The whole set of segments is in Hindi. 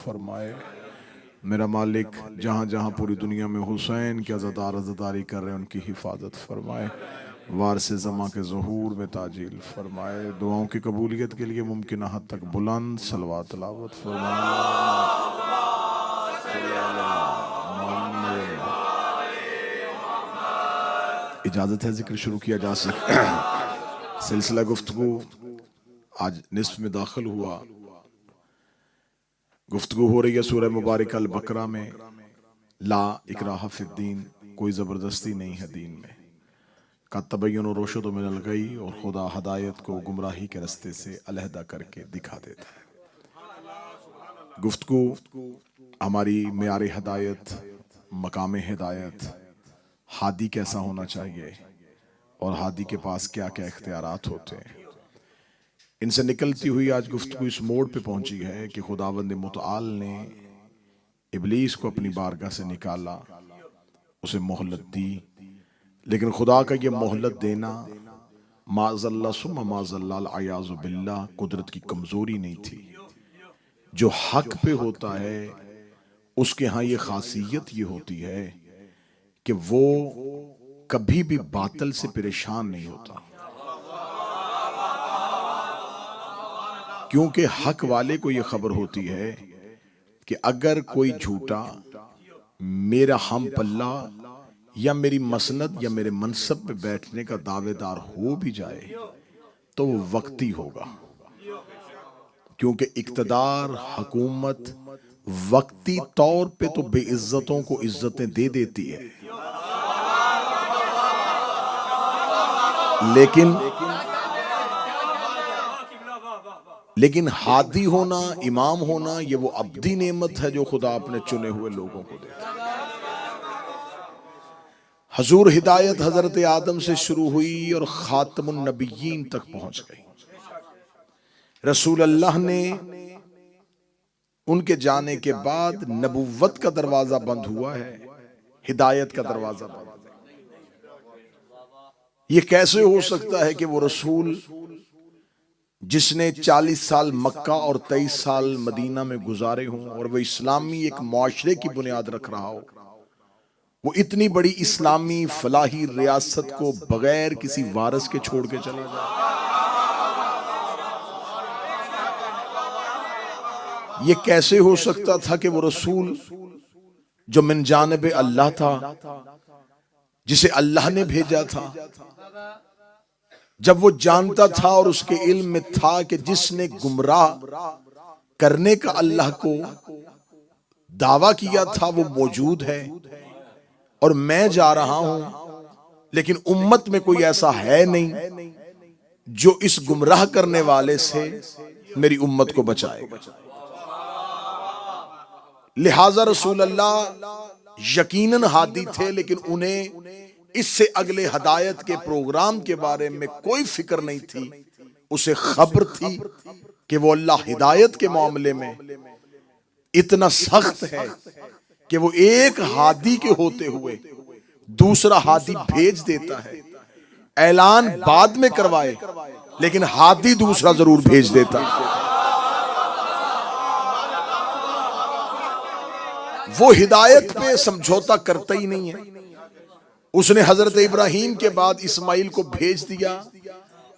फरमाए। मेरा मालिक जहाँ जहाँ पूरी दुनिया में हुसैन के अज़ादार अज़ादारी कर रहे हैं उनकी हिफाजत फरमाए। वारसे ज़मा के ज़हूर में ताजील फरमाए। दुआओं की कबूलियत के लिए मुमकिन हद तक बुलंद सलवात तिलावत फरमाए। इजाज़त है जिक्र शुरू किया जा सके। सिलसिला गुफ्तगू आज निस्फ में दाखिल हुआ। गुफ्तगू हो रही है सूरह मुबारक अल बकरा में, ला इकराह फिद्दीन, कोई ज़बरदस्ती नहीं है दीन में, का तबय्युन रुशद मिनल गई, और खुदा हदायत को गुमराही के रास्ते से अलहदा करके दिखा देता है। गुफ्तगू हमारी मेयार हदायत, मकाम हिदायत, हादी कैसा होना चाहिए और हादी के पास क्या क्या इख्तियारात होते हैं, इनसे निकलती हुई आज गुफ्तगू इस मोड़ पे पहुंची है कि खुदावंद मुतआल ने इब्लीस को अपनी बारगाह से निकाला, उसे मोहलत दी, लेकिन खुदा का ये मोहलत देना माज़ल्ला सुम्मा माज़ल्ला अयाज़ु बिल्लाह कुदरत की कमजोरी नहीं थी। जो हक पे होता है उसके यहाँ ये खासियत ये होती है कि वो कभी भी बातिल से परेशान नहीं होता, क्योंकि हक वाले को यह खबर होती है कि अगर कोई झूठा मेरा हम पल्ला या मेरी मसनद या मेरे मनसब पे बैठने का दावेदार हो भी जाए तो वो वक्ती होगा, क्योंकि इक्तदार हुकूमत वक्ती तौर पे तो बेइज्जतों को इज्जतें दे देती है, लेकिन हादी होना, इमाम होना, ये वो अब्दी नेमत है जो खुदा अपने चुने हुए लोगों को देता है। हजूर हिदायत हजरत आदम से शुरू हुई और खातमुन नबिय्यीन तक पहुंच गई। रसूल अल्लाह ने उनके जाने के बाद नबुव्वत का दरवाजा बंद हुआ है, हिदायत का दरवाजा बंद। ये कैसे हो सकता है कि वो रसूल जिसने 40 साल मक्का और 23 साल मदीना में गुजारे हों और वो इस्लामी एक मुआशरे की बुनियाद रख रहा हो, वो इतनी बड़ी इस्लामी फलाही रियासत को बगैर किसी वारस के छोड़ के चले जाए? ये कैसे हो सकता था कि वो रसूल जो मिन जानिब अल्लाह था, जिसे अल्लाह ने भेजा था, जब वो जानता था और उसके इल्म में था कि जिसने गुमराह करने का अल्लाह को दावा किया था वो मौजूद है और मैं जा रहा हूं, लेकिन उम्मत में कोई ऐसा है नहीं जो इस गुमराह करने वाले से मेरी उम्मत को बचाए, लिहाजा रसूल अल्लाह यकीनन हादी थे, लेकिन उन्हें इससे अगले हदायत के प्रोग्राम के बारे में कोई फिक्र नहीं थी। उसे खबर थी कि वो अल्लाह हिदायत के मामले में इतना सख्त है कि वो एक हादी के होते हुए दूसरा हादी भेज देता है, ऐलान बाद में करवाए लेकिन हादी दूसरा जरूर भेज देता है। वो हिदायत पे समझौता करता ही नहीं है। उसने हजरत इब्राहीम के बाद इस्माइल को भेज दिया,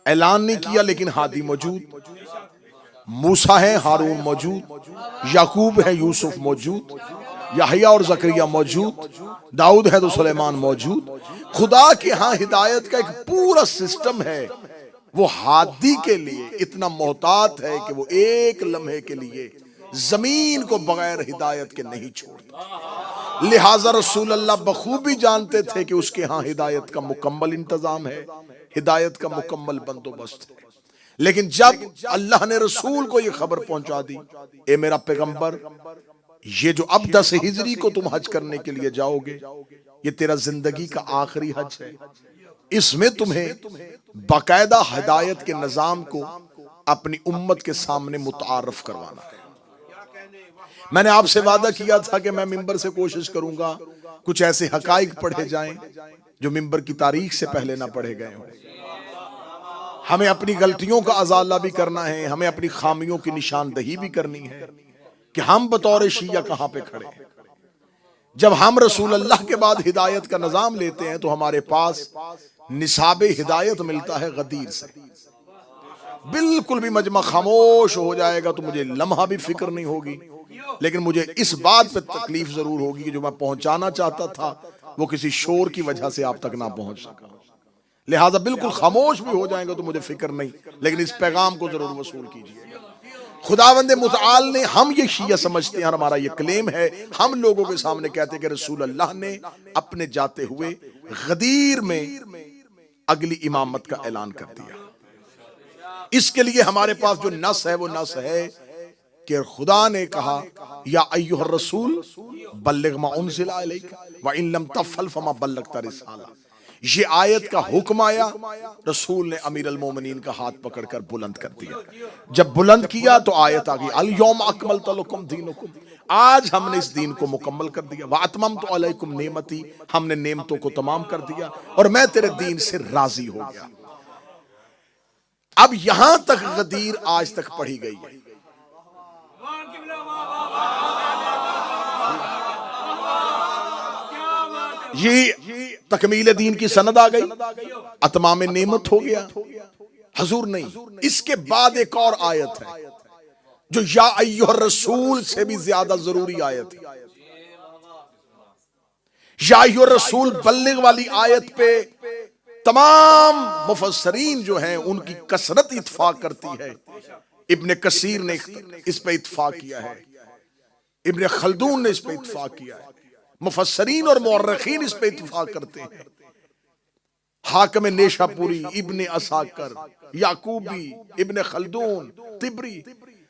ऐलान नहीं किया, लेकिन हादी मौजूद, मूसा है, हारून मौजूद, याकूब है, यूसुफ मौजूद, याहिया और जकरिया मौजूद, दाऊद है तो सुलेमान मौजूद। खुदा के यहाँ हिदायत का एक पूरा सिस्टम है। वो हादी के लिए इतना मोहतात है कि वो एक लम्हे के लिए जमीन को बगैर हिदायत के नहीं छोड़ता। लिहाजा रसूल अल्लाह बखूबी जानते थे कि उसके यहाँ हिदायत का मुकम्मल इंतजाम है, हिदायत का मुकम्मल बंदोबस्त है। लेकिन जब अल्लाह ने रसूल को यह खबर पहुंचा दी, ए मेरा पैगंबर, ये जो अब 10 हिजरी को तुम हज करने के लिए जाओगे, ये तेरा जिंदगी का आखिरी हज है, इसमें तुम्हें बाकायदा हिदायत के निजाम को अपनी उम्मत के सामने मुतारफ करवाना है। मैंने आपसे वादा किया था कि मैं मिंबर से कोशिश करूंगा कुछ ऐसे हकाइक पढ़े जाएं जो मिंबर की तारीख से पहले ना पढ़े गए हों। हमें अपनी गलतियों का अजाला भी करना है, हमें अपनी खामियों की निशानदही भी करनी है, कि हम बतौर शिया कहां पे खड़े हैं। जब हम रसूल अल्लाह के बाद हिदायत का निजाम लेते हैं तो हमारे पास निसाबे हिदायत मिलता है गदीर से। बिल्कुल भी मजमा खामोश हो जाएगा तो मुझे लम्हा भी फिक्र नहीं होगी, लेकिन मुझे इस बात पे तकलीफ जरूर होगी कि जो मैं पहुंचाना चाहता था वो किसी शोर की वजह से आप तक ना पहुंच सका। लिहाजा बिल्कुल खामोश भी हो जाएंगे तो मुझे फिक्र नहीं, लेकिन इस पैगाम को जरूर वसूल कीजिए। खुदावंद मुतआल ने, हम ये शिया समझते हैं, हमारा ये क्लेम है, हम लोगों के सामने कहते हैं कि रसूल अल्लाह ने अपने जाते हुए गदीर में अगली इमामत का ऐलान कर दिया। इसके लिए हमारे पास जो नस है वो नस है कि खुदा ने कहा या अय्युहर रसूल बल्लिग मा उनज़िला अलैका व इन लम तफ़अल फमा बल्लगता रिसाला। ये आयत का हुक्म आया, रसूल ने अमीर अल मोमिनीन का हाथ पकड़कर बुलंद कर दिया। जब बुलंद किया तो आयत आ गई, अल यौम अकमलतु लकुम दीनकुम, आज हमने इस दीन को मुकम्मल कर दिया। व अतममतु अलैकुम नेमती, हमने नेमतों को तमाम कर दिया और मैं तेरे दीन से राजी हो गया। अब यहां तक गदीर आज तक पढ़ी गई है। ये तकमील दीन की सनद आ गई, अतमाम नेमत हो गया। हजूर नहीं, इसके बाद एक और आयत है जो या अय्युहर रसूल से भी ज्यादा जरूरी आयत है। या अय्युहर रसूल बल्लिग वाली आयत पे तमाम मुफस्सरीन जो हैं उनकी कसरत इत्फाक करती है। इब्ने कसीर ने इस पे इत्फाक किया है, इब्ने खल्दून ने इस पे इत्फाक किया है, मुफस्सरीन और मुअर्रिखीन इस पे इत्फाक करते हैं। हाकिम नेशापुरी, इब्ने असाकर, याकूबी, इब्ने खल्दून, तिबरी,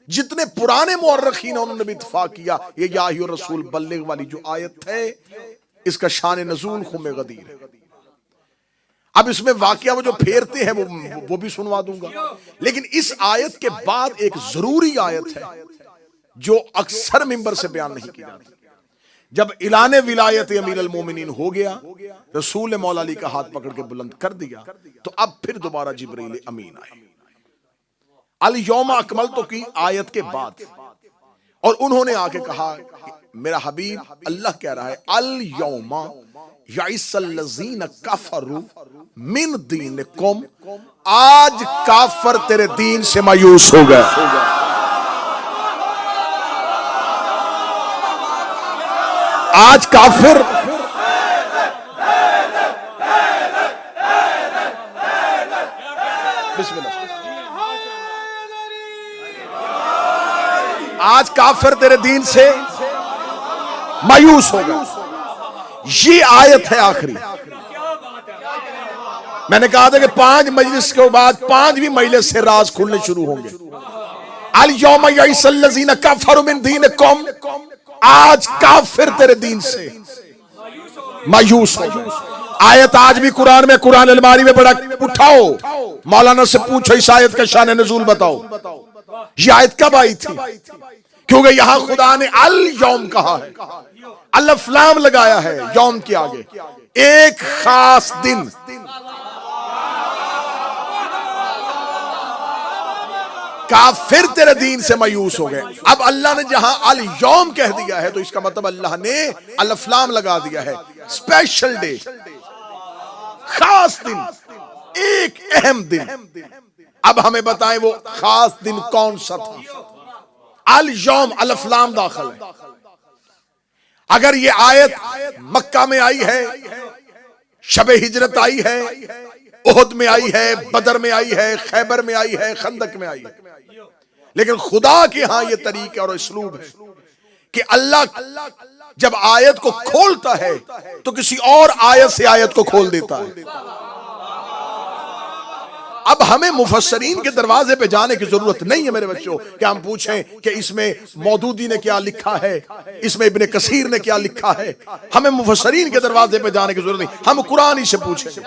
जितने पुराने मुअर्रिखीन हैं उन्होंने भी इत्फाक किया ये या अय्युहर रसूल बल्लिग वाली जो आयत है इसका शान नज़ूल खुम्मे गदीर है। अब इसमें वाकया वो जो फेरते हैं वो भी सुनवा दूंगा, लेकिन इस आयत के बाद एक जरूरी आयत है जो अक्सर मिंबर से बयान नहीं की जाती। जब इलाने विलायत अमीर अल मोमिनीन हो गया, रसूल ने मौला अली का हाथ पकड़ के बुलंद कर दिया, तो अब फिर दोबारा जिब्रील अमीन आए अल यौमा अकमलतु की आयत के बाद, और उन्होंने आके कहा मेरा हबीब, अल्लाह कह रहा है अल यौमा याइसल्लज़ीना कफरू मिन दीनिकुम, आज काफर तेरे दीन से मायूस हो गए। आज काफिर आज काफिर तेरे दीन से मायूस हो गए। ये आयत है आखिरी। मैंने कहा था कि 5 मजलिस के बाद 5वीं मजलिस से राज खुलने शुरू होंगे। अल यौमा याइसल्लज़ीना कफरू मिन दीनिकुम, आज काफिर तेरे दीन से मायूस हो गए। आयत आज भी कुरान में, कुरान अलमारी में बड़ा उठाओ, मौलाना से पूछो इस आयत का शान नज़ूल बताओ। ये आयत कब आई थी? क्योंकि यहां खुदा ने अल यौम कहा है, अलिफ लाम लगाया है यौम के आगे, एक खास दिन। काफिर तेरे दीन से मायूस हो गए। अब अल्लाह ने जहां अल यौम कह दिया है तो इसका मतलब अल्लाह ने अलिफ लाम लगा दिया है, स्पेशल डे, खास दिन, एक अहम दिन। अब हमें बताएं वो खास दिन कौन सा था? अल यौम अलिफ लाम दाखिल है। अगर ये आयत मक्का में आई है, शबे हिजरत आई है, उहद में आई है, बदर में आई है, खैबर में आई है, खंदक में आई है, लेकिन खुदा के यहां यह तरीका और उसलूब है कि अल्लाह जब आयत को खोलता है तो किसी और आयत से आयत को खोल देता है। अब हमें मुफस्सरीन के दरवाजे पे जाने की जरूरत नहीं है मेरे बच्चों कि हम पूछें कि इसमें मौदूदी ने क्या लिखा है, इसमें इब्ने कसीर ने क्या लिखा है। हमें मुफस्सरीन के दरवाजे पे जाने की जरूरत नहीं, हम कुरान ही से पूछेंगे।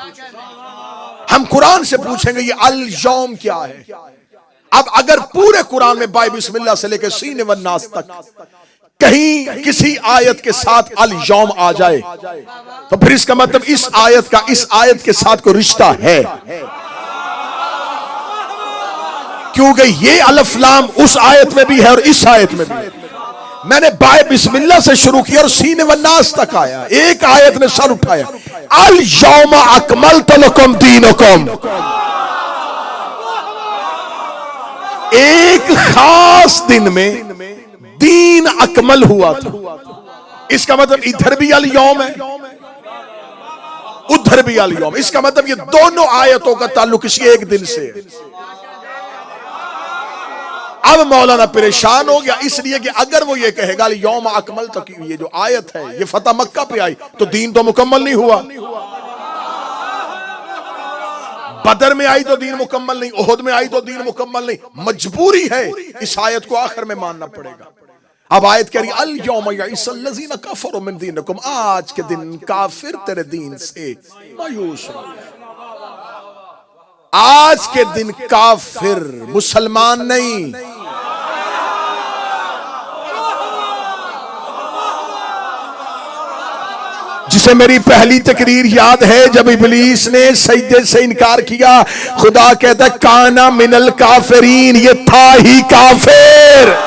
हम कुरान से पूछेंगे ये अल यौम क्या है। अब अगर पूरे कुरान में बाय बिस्मिल्लाह से लेकर सीने व नास तक कहीं किसी आयत के साथ अल यौम आ जाए तो फिर इसका मतलब इस आयत का इस आयत के साथ कोई रिश्ता है, क्योंकि ये अलिफ लाम उस आयत में भी है और इस आयत में भी है। मैंने बाय बिस्मिल्लाह से शुरू किया और सीने वन्नास तक आया। एक आयत ने सर उठाया, अल यौमा अकमलतु लकुम दीनकुम। एक खास दिन में दीन अकमल हुआ था। इसका मतलब इधर भी अल यौम है, उधर भी अल यौम। इसका मतलब ये दोनों आयतों का ताल्लुक इसी एक दिन से है। अब मौलाना परेशान हो गया, इसलिए कि अगर वो ये कहेगा यौम अकमल, तो ये जो आयत है ये फतह मक्का पे आई, तो दीन तो मुकम्मल नहीं हुआ। बदर में आई तो दीन मुकम्मल नहीं, ओहद में आई तो दीन मुकम्मल नहीं। मजबूरी है, इस आयत को आखिर में मानना पड़ेगा। अब आयत कह रही अल यौम यइसल्लज़ीना कफरू मिन दीनिकुम, आज के दिन काफिर तेरे दीन से मायूस हो। आज के दिन काफिर, मुसलमान नहीं। जिसे मेरी पहली तकरीर याद है, जब इब्लीस ने सजदे से इनकार किया, खुदा कहता है काना मिनल काफिरीन, ये था ही काफिर,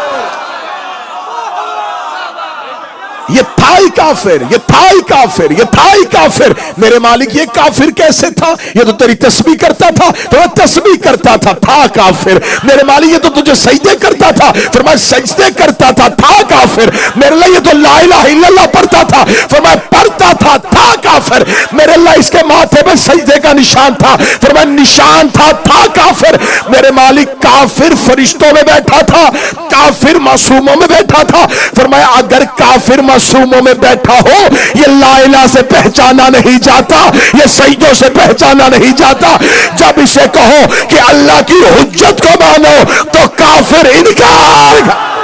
ये था ही काफिर, ये था ही काफिर, ये था ही काफिर। मेरे मालिक ये काफिर कैसे था? ये तो तेरी तस्बीह करता था, तो मैं तस्बीह करता था काफिर। मेरे मालिक ये तो तुझे सजदे करता था, फिर मैं सजदे करता था काफिर। मेरे लिए ये तो ला इलाहा इल्लल्लाह पढ़ता था, फिर मैं पढ़ता था काफिर। मेरे लिए इसके माथे पे सजदे का निशान था, फिर मैं निशान था काफिर। मेरे मालिक काफिर फरिश्तों में बैठा था, काफिर मासूमों में बैठा था। फिर मैं अगर काफिर मासूमों में बैठा हो, ये ला इलाहा से पहचाना नहीं जाता, ये सजदों से पहचाना नहीं जाता। जब इसे कहो कि अल्लाह की हुज्जत को मानो, तो काफिर इनकार।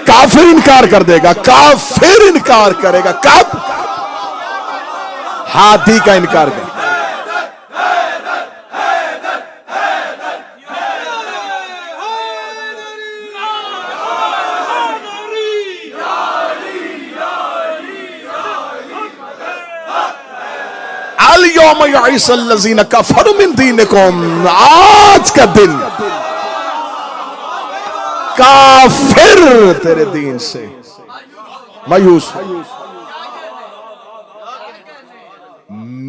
काफिर इनकार कर देगा, काफिर इनकार करेगा। कब? हादी का इनकार करेगा। अल यौम यइसल्लज़ीना कफरू मिन दीनिकुम, आज का दिन काफिर तेरे दीन से मायूस।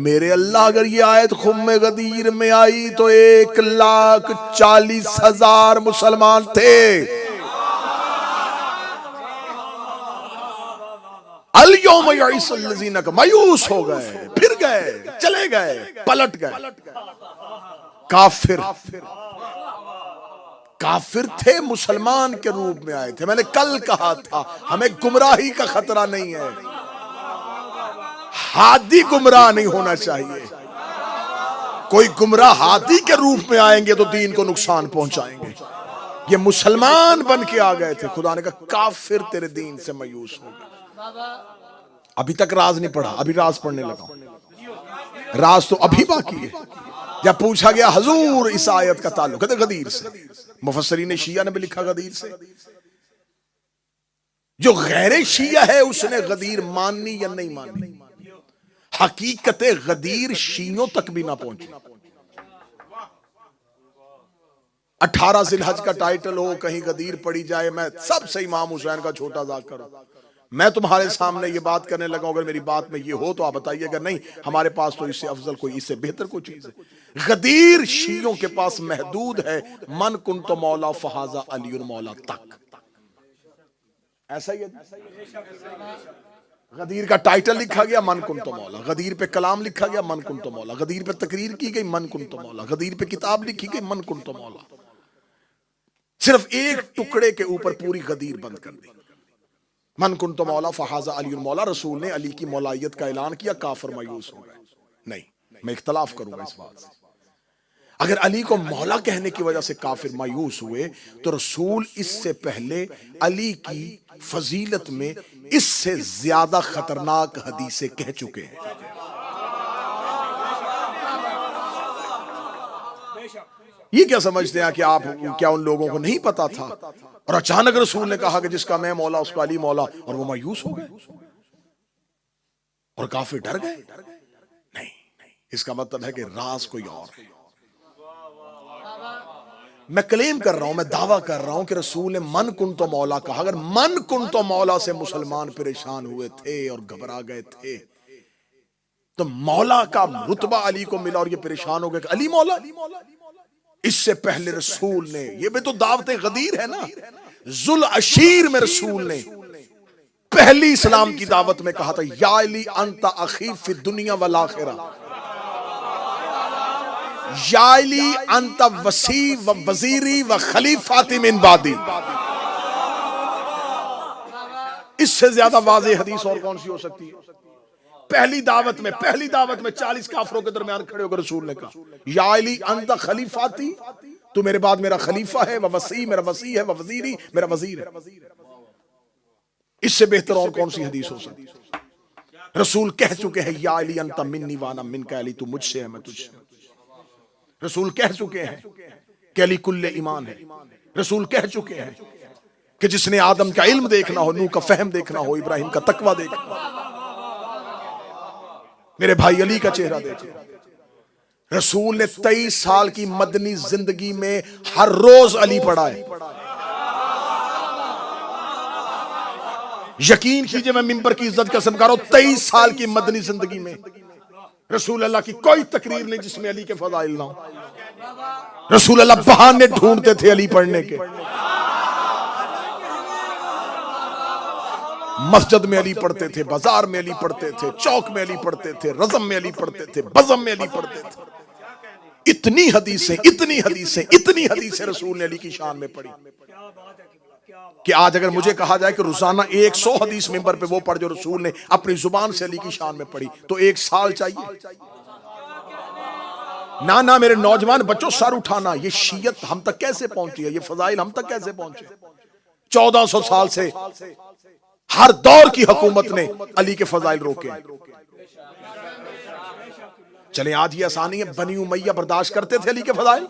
मेरे अल्लाह, अगर ये आयत खुम्मे गदीर में आई तो 1,40,000 मुसलमान थे। अल यौम यइसल्लज़ीना का मायूस हो गए, फिर गए, चले गए, पलट गए। काफिर काफिर थे, मुसलमान के रूप में आए थे। मैंने कल कहा था हमें गुमराही का खतरा नहीं है, हादी गुमराह नहीं होना चाहिए। कोई गुमराह हादी के रूप में आएंगे तो दीन को नुकसान पहुंचाएंगे। ये मुसलमान बन के आ गए थे, खुदा ने कहा काफिर तेरे दीन से मायूस हो गए। अभी तक राज नहीं पढ़ा, अभी राज पढ़ने लगा। राज तो अभी बाकी है। जब पूछा गया हजूर इस आयत का ताल्लुक है गदीर से, मुफस्सरीन शिया ने भी लिखा गदीर से। जो गैर शिया है उसने गदीर माननी या नहीं माननी, हकीकत गदीर शियों तक भी ना पहुंची। 18 जिलहज का टाइटल हो, कहीं गदीर पड़ी जाए, मैं सबसे इमाम हुसैन का छोटा जाकर करूं। मैं तुम्हारे सामने ये बात करने लगा, अगर मेरी बात में ये हो तो आप बताइए, अगर नहीं हमारे पास तो इससे अफजल कोई, इससे बेहतर कोई चीज है। गदीर शियों के पास महदूद है, मन कुन तो मौला फहाजा अलीउल मौला तक। ऐसा ही है। गदीर का टाइटल लिखा गया मन कुन तो मौला, गदीर पे कलाम लिखा गया मन कुन तो मौला, गदीर पे तकरीर की गई मन कुन तो मौला, गदीर पे किताब लिखी गई मन कुन तो मौला। सिर्फ एक टुकड़े के ऊपर पूरी गदीर बंद कर दी। मन कुन तो मौला फहाजा अलीउल मौला, रसूल ने अली की मौलायत का ऐलान किया, काफिर मायूस हो गए। नहीं, मैं इख्तलाफ करूंगा इस बात से। अगर अली को मौला कहने की वजह से काफिर मायूस हुए, तो रसूल इससे पहले अली की फजीलत में इससे ज्यादा खतरनाक हदीसें कह चुके हैं। ये क्या समझते हैं कि आप, क्या उन लोगों को नहीं पता था? और अचानक रसूल ने कहा कि जिसका मैं मौला उसका अली मौला, और वो मायूस हो गए। और काफिर डर गए? नहीं, इसका मतलब है कि राज कोई और है। मैं क्लेम कर रहा हूं, मैं दावा कर रहा हूं कि रसूल ने मन कुन तो मौला कहा। अगर मन कुन तो मौला से मुसलमान परेशान हुए थे और घबरा गए थे, तो मौला का रुतबा अली को मिला और ये परेशान हो गए कि अली मौला। इससे पहले रसूल ने, ये भी तो दावत गदीर है ना, जुल अशीर में रसूल ने पहली इस्लाम की दावत में कहा था, या अली अंता अखी फी दुनिया वल आखिरा, या अली अंता वसी व वजीरी व खलीफाती मिन बादी। इससे ज्यादा वाज़ेह हदीस और कौन सी हो सकती है? पहली दावत में 40 काफरों के दरमियान खड़े होकर रसूल ने कहा, या अली अंता खलीफाती, तू मेरे बाद मेरा खलीफा है, व वसी मेरा वसी है, व वजीरी मेरा वजीर है। इससे बेहतर और कौन सी हदीस हो सकती है? रसूल कह चुके हैं, या अली अंता मिन्नी वाना मिनका, अली तू मुझसे है मैं तुझसे। रसूल कह चुके हैं कि अली कुल्ले ईमान है। रसूल कह चुके हैं कि जिसने आदम का इल्म देखना हो, नूह का फहम देखना हो, इब्राहिम का तकवा देखना हो, मेरे भाई अली का चेहरा देखो। रसूल ने 23 साल की मदनी जिंदगी में हर रोज अली पढ़ा है। यकीन कीजिए, मैं मिंबर की इज्जत का सदका रहा हूं, 23 साल की मदनी जिंदगी में रसूल अल्लाह की कोई तकरीर नहीं जिसमें अली के फजाइल ना हो। रसूल अल्लाह बहाने ढूंढते थे अली पढ़ने के। मस्जिद में अली पढ़ते थे, बाजार में अली पढ़ते थे, चौक में अली पढ़ते थे, रज़म में अली पढ़ते थे, बज़म में अली पढ़ते थे। इतनी हदीसें रसूल ने अली की शान में पढ़ी कि आज अगर मुझे कहा जाए कि रोजाना 100 हदीस मिंबर पे वो पढ़ जो रसूल ने अपनी जुबान से अली की शान में पढ़ी, तो 1 साल चाहिए। ना मेरे नौजवान बच्चों, सर उठाना, ये शीयत हम तक कैसे पहुंची है, ये फजाइल हम तक कैसे पहुंचे? 1400 साल से हर दौर की हुकूमत ने अली के फजाइल रोके। चले आज ये आसानी है, बनी उमैया बर्दाश्त करते थे अली के फजाइल,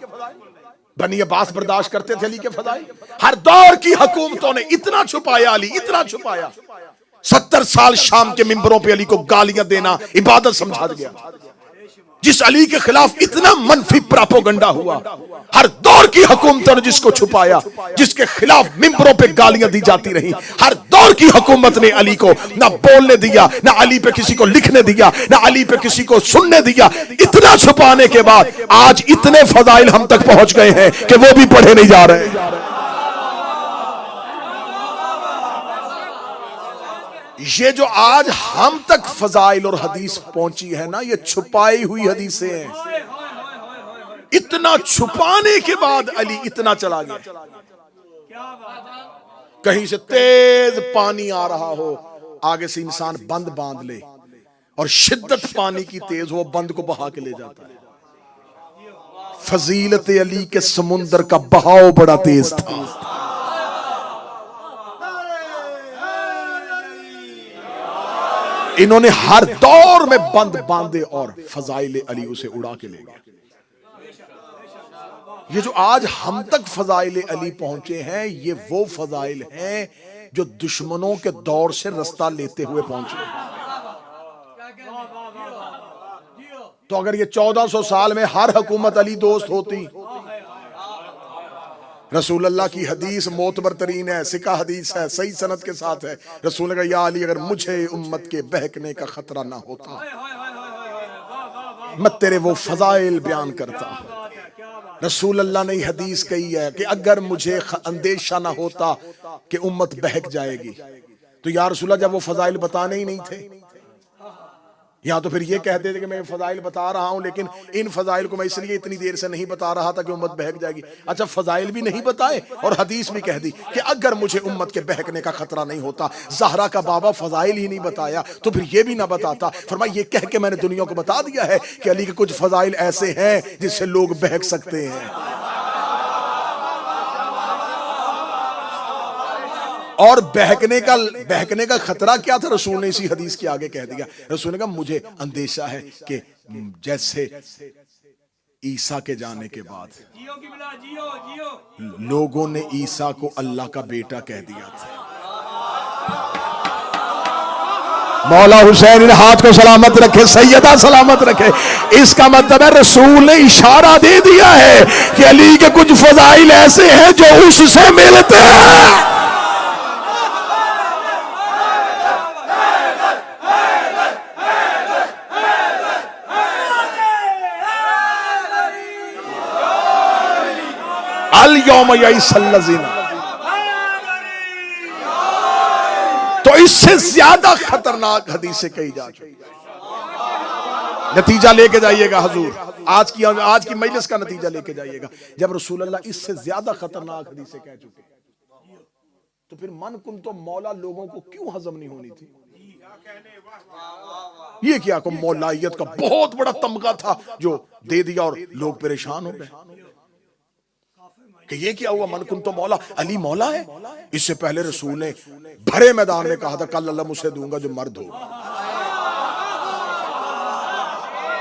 बनी अब्बास बर्दाश्त करते थे अली के फजाइल। हर दौर की हुकूमतों ने इतना छुपाया अली, इतना छुपाया। 70 साल शाम के मिंबरों पे अली को गालियां देना इबादत समझा गया। जिस अली के खिलाफ इतना मनफी प्रोपेगेंडा हुआ, हर दौर की हुकूमतों ने जिसको छुपाया, जिसके खिलाफ मिंबरों पे गालियां दी जाती रही, हर दौर की हुकूमत ने अली को ना बोलने दिया, ना अली पे किसी को लिखने दिया, ना अली पे किसी को सुनने दिया। इतना छुपाने के बाद आज इतने फजाइल हम तक पहुंच गए हैं कि वो भी पढ़े नहीं जा रहे। ये जो आज हम तक फजाइल और हदीस पहुंची है ना, ये छुपाई हुई हदीसें हैं। इतना छुपाने के बाद अली इतना चला गया। कहीं से तेज पानी आ रहा हो, आगे से इंसान बंद बांध ले और शिद्दत पानी की तेज हो, बंद को बहा के ले जाता है। फजीलत अली के समुंदर का बहाव बड़ा तेज था। इन्होंने हर दौर में बंद बांधे और फजाइल अली उसे उड़ा के ले गए। ये जो आज हम तक फजाइल अली पहुंचे हैं, ये वो फजाइल हैं जो दुश्मनों के दौर से रास्ता लेते हुए पहुंचे। तो अगर ये 1400 साल में हर हुकूमत अली दोस्त होती, रसूल अल्लाह की हदीस मोतबर तरीन है, सिका हदीस है, सही सनद के साथ है। रसूल ने कहा, या अली अगर मुझे उम्मत के बहकने का खतरा ना होता, मैं तेरे वो फजाइल बयान करता। रसूल अल्लाह ने हदीस कही है कि अगर मुझे अंदेशा ना होता कि उम्मत बहक जाएगी, तो या रसूल अल्लाह जब वो फजाइल बताने ही नहीं थे, या तो फिर ये कहते थे कि मैं फजाइल बता रहा हूं, लेकिन इन फजाइल को मैं इसलिए इतनी देर से नहीं बता रहा था कि उम्मत बहक जाएगी। अच्छा, फजाइल भी नहीं बताए और हदीस भी कह दी कि अगर मुझे उम्मत के बहकने का खतरा नहीं होता। ज़हरा का बाबा फजाइल ही नहीं बताया तो फिर ये भी ना बताता। फरमाया, ये कह के मैंने दुनिया को बता दिया है कि अली के कुछ फजाइल ऐसे हैं जिससे लोग बहक सकते हैं। और बहकने का खतरा क्या था, रसूल ने इसी हदीस के आगे कह दिया। रसूल ने कहा, मुझे अंदेशा है कि जैसे ईसा के जाने के बाद लोगों ने ईसा को अल्लाह का बेटा कह दिया था, मौला हुसैन इन हाथ को सलामत रखे, सैयदा सलामत रखे। इसका मतलब है रसूल ने इशारा दे दिया है कि अली के कुछ फजाइल ऐसे हैं जो उससे मिलते हैं। अल यौम यईसल्लज़ीना, तो इससे ज्यादा खतरनाक हदीसें कही जा चुकी। नतीजा लेके जाइएगा हुजूर, आज की मजलिस का नतीजा लेके जाइएगा। जब रसूलुल्लाह इससे ज्यादा खतरनाक हदीसें कह चुके, तो फिर मन कुन तो मौला लोगों को क्यों हजम नहीं होनी थी? ये क्या को मौलाइयत का बहुत बड़ा तमगा था जो दे दिया और लोग परेशान हो गए कि ये क्या हुआ, मन कुन तो मौला, अली मौला है। इससे पहले रसूल ने भरे मैदान में कहा था कल अल्लाह मुझसे दूंगा जो मर्द होगा,